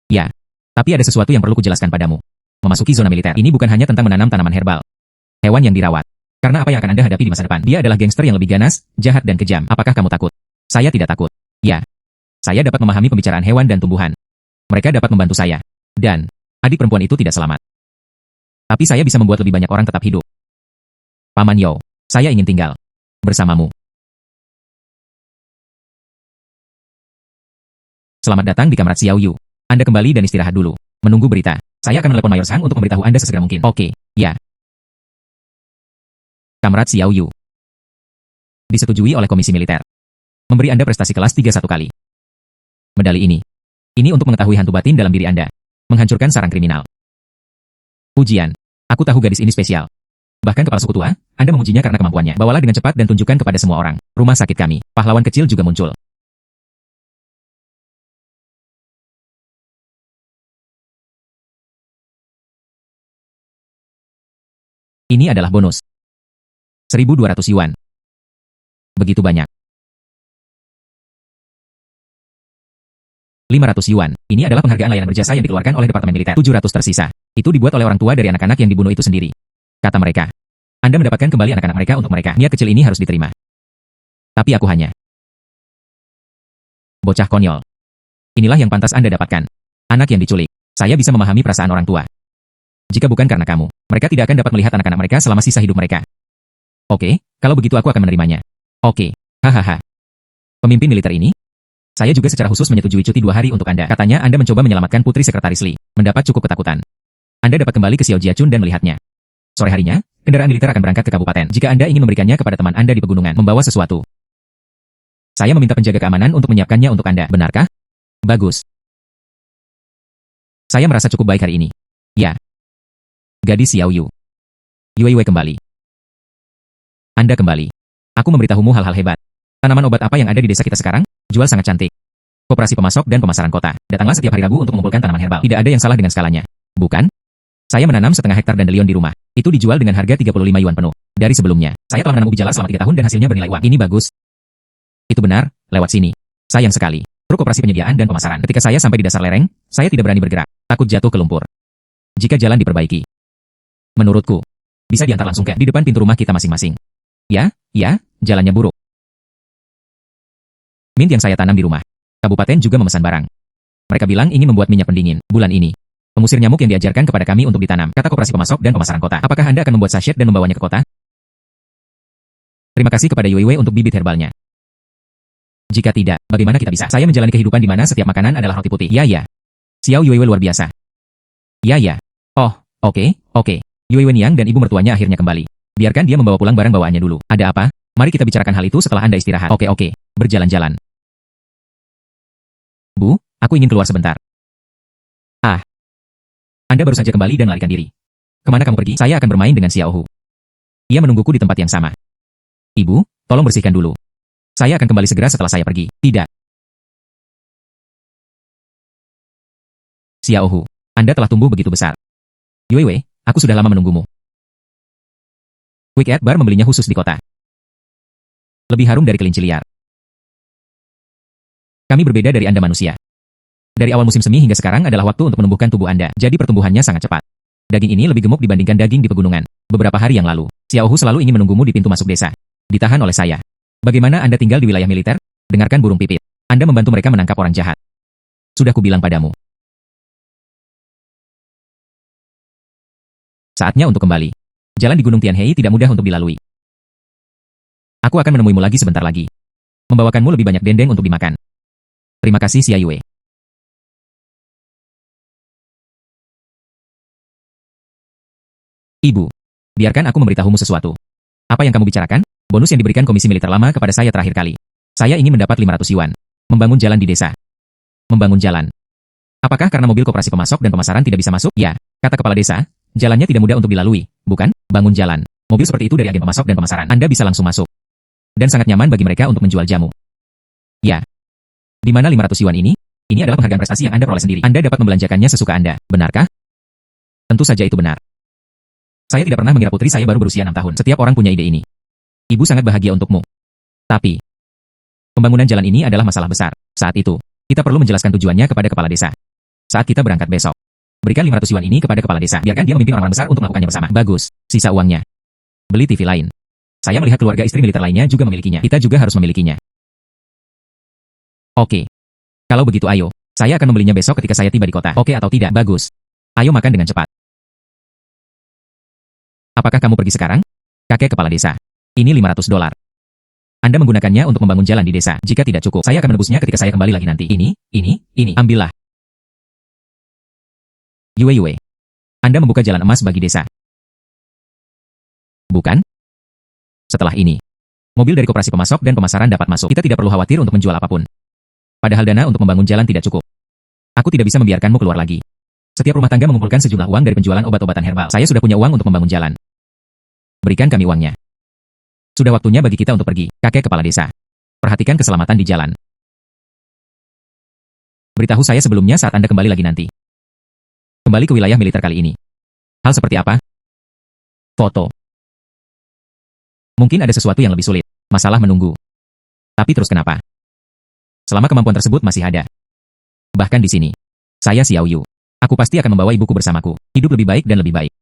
Ya, tapi ada sesuatu yang perlu kujelaskan padamu. Memasuki zona militer, ini bukan hanya tentang menanam tanaman herbal. Hewan yang dirawat. Karena apa yang akan Anda hadapi di masa depan? Dia adalah gangster yang lebih ganas, jahat dan kejam. Apakah kamu takut? Saya tidak takut. Ya. Saya dapat memahami pembicaraan hewan dan tumbuhan. Mereka dapat membantu saya. Dan, adik perempuan itu tidak selamat. Tapi saya bisa membuat lebih banyak orang tetap hidup. Paman Yo, saya ingin tinggal bersamamu. Selamat datang di kamar Xiao Yu. Anda kembali dan istirahat dulu. Menunggu berita. Saya akan menelepon Mayor Sang untuk memberitahu Anda sesegera mungkin. Oke, ya. Kamrat Xiao Yu. Disetujui oleh Komisi Militer. Memberi Anda prestasi kelas 3 1 kali. Medali ini. Ini untuk mengetahui hantu batin dalam diri Anda. Menghancurkan sarang kriminal. Pujian. Aku tahu gadis ini spesial. Bahkan kepala suku tua, Anda mengujinya karena kemampuannya. Bawalah dengan cepat dan tunjukkan kepada semua orang. Rumah sakit kami. Pahlawan kecil juga muncul. Ini adalah bonus. 1.200 yuan. Begitu banyak. 500 yuan. Ini adalah penghargaan layanan berjasa yang dikeluarkan oleh Departemen Militer. 700 tersisa. Itu dibuat oleh orang tua dari anak-anak yang dibunuh itu sendiri. Kata mereka. Anda mendapatkan kembali anak-anak mereka untuk mereka. Niat kecil ini harus diterima. Tapi aku hanya. Bocah konyol. Inilah yang pantas Anda dapatkan. Anak yang diculik. Saya bisa memahami perasaan orang tua. Jika bukan karena kamu, mereka tidak akan dapat melihat anak-anak mereka selama sisa hidup mereka. Oke, kalau begitu aku akan menerimanya. Oke, hahaha. Pemimpin militer ini? Saya juga secara khusus menyetujui cuti 2 hari untuk Anda. Katanya Anda mencoba menyelamatkan Putri Sekretaris Lee. Mendapat cukup ketakutan. Anda dapat kembali ke Xiao Jiachun dan melihatnya. Sore harinya, kendaraan militer akan berangkat ke kabupaten. Jika Anda ingin memberikannya kepada teman Anda di pegunungan, membawa sesuatu. Saya meminta penjaga keamanan untuk menyiapkannya untuk Anda. Benarkah? Bagus. Saya merasa cukup baik hari ini. Ya. Gadis Xiao Yu. Yue kembali. Anda kembali. Aku memberitahumu hal-hal hebat. Tanaman obat apa yang ada di desa kita sekarang? Jual sangat cantik. Koperasi pemasok dan pemasaran kota. Datanglah setiap hari Rabu untuk mengumpulkan tanaman herbal. Tidak ada yang salah dengan skalanya. Bukan? Saya menanam setengah hektar dandelion di rumah. Itu dijual dengan harga 35 yuan penuh. Dari sebelumnya, saya telah menanam ubi jala selama 3 tahun dan hasilnya bernilai uang. Ini bagus. Itu benar, lewat sini. Sayang sekali. Truk operasi penyediaan dan pemasaran. Ketika saya sampai di dasar lereng, saya tidak berani bergerak. Takut jatuh ke lumpur. Jika jalan diperbaiki. Menurutku, bisa diantar langsung di depan pintu rumah kita masing-masing. Ya, jalannya buruk. Mint yang saya tanam di rumah. Kabupaten juga memesan barang. Mereka bilang ingin membuat minyak pendingin bulan ini. Pengusir nyamuk yang diajarkan kepada kami untuk ditanam. Kata koperasi pemasok dan pemasaran kota. Apakah Anda akan membuat sachet dan membawanya ke kota? Terima kasih kepada Yue untuk bibit herbalnya. Jika tidak, bagaimana kita bisa? Saya menjalani kehidupan di mana setiap makanan adalah roti putih. Ya. Xiao Yue luar biasa. Ya. Oh, oke. Yue Wenyang dan ibu mertuanya akhirnya kembali. Biarkan dia membawa pulang barang bawaannya dulu. Ada apa? Mari kita bicarakan hal itu setelah Anda istirahat. Oke. Berjalan-jalan. Bu, aku ingin keluar sebentar. Ah, Anda baru saja kembali dan larikan diri. Kemana kamu pergi? Saya akan bermain dengan Xiaohu. Ia menungguku di tempat yang sama. Ibu, tolong bersihkan dulu. Saya akan kembali segera setelah saya pergi. Tidak. Xiaohu, Anda telah tumbuh begitu besar. Yue, aku sudah lama menunggumu. Wicked Bar membelinya khusus di kota. Lebih harum dari kelinci liar. Kami berbeda dari Anda manusia. Dari awal musim semi hingga sekarang adalah waktu untuk menumbuhkan tubuh Anda, jadi pertumbuhannya sangat cepat. Daging ini lebih gemuk dibandingkan daging di pegunungan. Beberapa hari yang lalu, Xiaohu selalu ingin menunggumu di pintu masuk desa. Ditahan oleh saya. Bagaimana Anda tinggal di wilayah militer? Dengarkan burung pipit. Anda membantu mereka menangkap orang jahat. Sudah kubilang padamu. Saatnya untuk kembali. Jalan di Gunung Tianhei tidak mudah untuk dilalui. Aku akan menemuimu lagi sebentar lagi. Membawakanmu lebih banyak dendeng untuk dimakan. Terima kasih Xia Yue. Ibu, biarkan aku memberitahumu sesuatu. Apa yang kamu bicarakan? Bonus yang diberikan komisi militer lama kepada saya terakhir kali. Saya ingin mendapat 500 yuan. Membangun jalan di desa. Membangun jalan. Apakah karena mobil koperasi pemasok dan pemasaran tidak bisa masuk? Ya, kata kepala desa. Jalannya tidak mudah untuk dilalui, bukan? Bangun jalan. Mobil seperti itu dari agen pemasok dan pemasaran. Anda bisa langsung masuk. Dan sangat nyaman bagi mereka untuk menjual jamu. Ya. Di mana 500 yuan ini? Ini adalah penghargaan prestasi yang Anda peroleh sendiri. Anda dapat membelanjakannya sesuka Anda. Benarkah? Tentu saja itu benar. Saya tidak pernah mengira putri saya baru berusia 6 tahun. Setiap orang punya ide ini. Ibu sangat bahagia untukmu. Tapi, pembangunan jalan ini adalah masalah besar. Saat itu, kita perlu menjelaskan tujuannya kepada kepala desa. Saat kita berangkat besok, berikan 500 yuan ini kepada kepala desa. Biarkan dia memimpin orang-orang besar untuk melakukannya bersama. Bagus. Sisa uangnya. Beli TV lain. Saya melihat keluarga istri militer lainnya juga memilikinya. Kita juga harus memilikinya. Oke. Kalau begitu ayo. Saya akan membelinya besok ketika saya tiba di kota. Oke atau tidak? Bagus. Ayo makan dengan cepat. Apakah kamu pergi sekarang? Kakek kepala desa. Ini 500 dolar. Anda menggunakannya untuk membangun jalan di desa. Jika tidak cukup, saya akan menebusnya ketika saya kembali lagi nanti. Ini. Ambillah. Yue. Anda membuka jalan emas bagi desa. Bukan? Setelah ini, mobil dari koperasi pemasok dan pemasaran dapat masuk. Kita tidak perlu khawatir untuk menjual apapun. Padahal dana untuk membangun jalan tidak cukup. Aku tidak bisa membiarkanmu keluar lagi. Setiap rumah tangga mengumpulkan sejumlah uang dari penjualan obat-obatan herbal. Saya sudah punya uang untuk membangun jalan. Berikan kami uangnya. Sudah waktunya bagi kita untuk pergi, kakek kepala desa. Perhatikan keselamatan di jalan. Beritahu saya sebelumnya saat Anda kembali lagi nanti. Kembali ke wilayah militer kali ini. Hal seperti apa? Foto. Mungkin ada sesuatu yang lebih sulit. Masalah menunggu. Tapi terus kenapa? Selama kemampuan tersebut masih ada. Bahkan di sini. Saya Xiao Yu. Aku pasti akan membawa ibuku bersamaku. Hidup lebih baik dan lebih baik.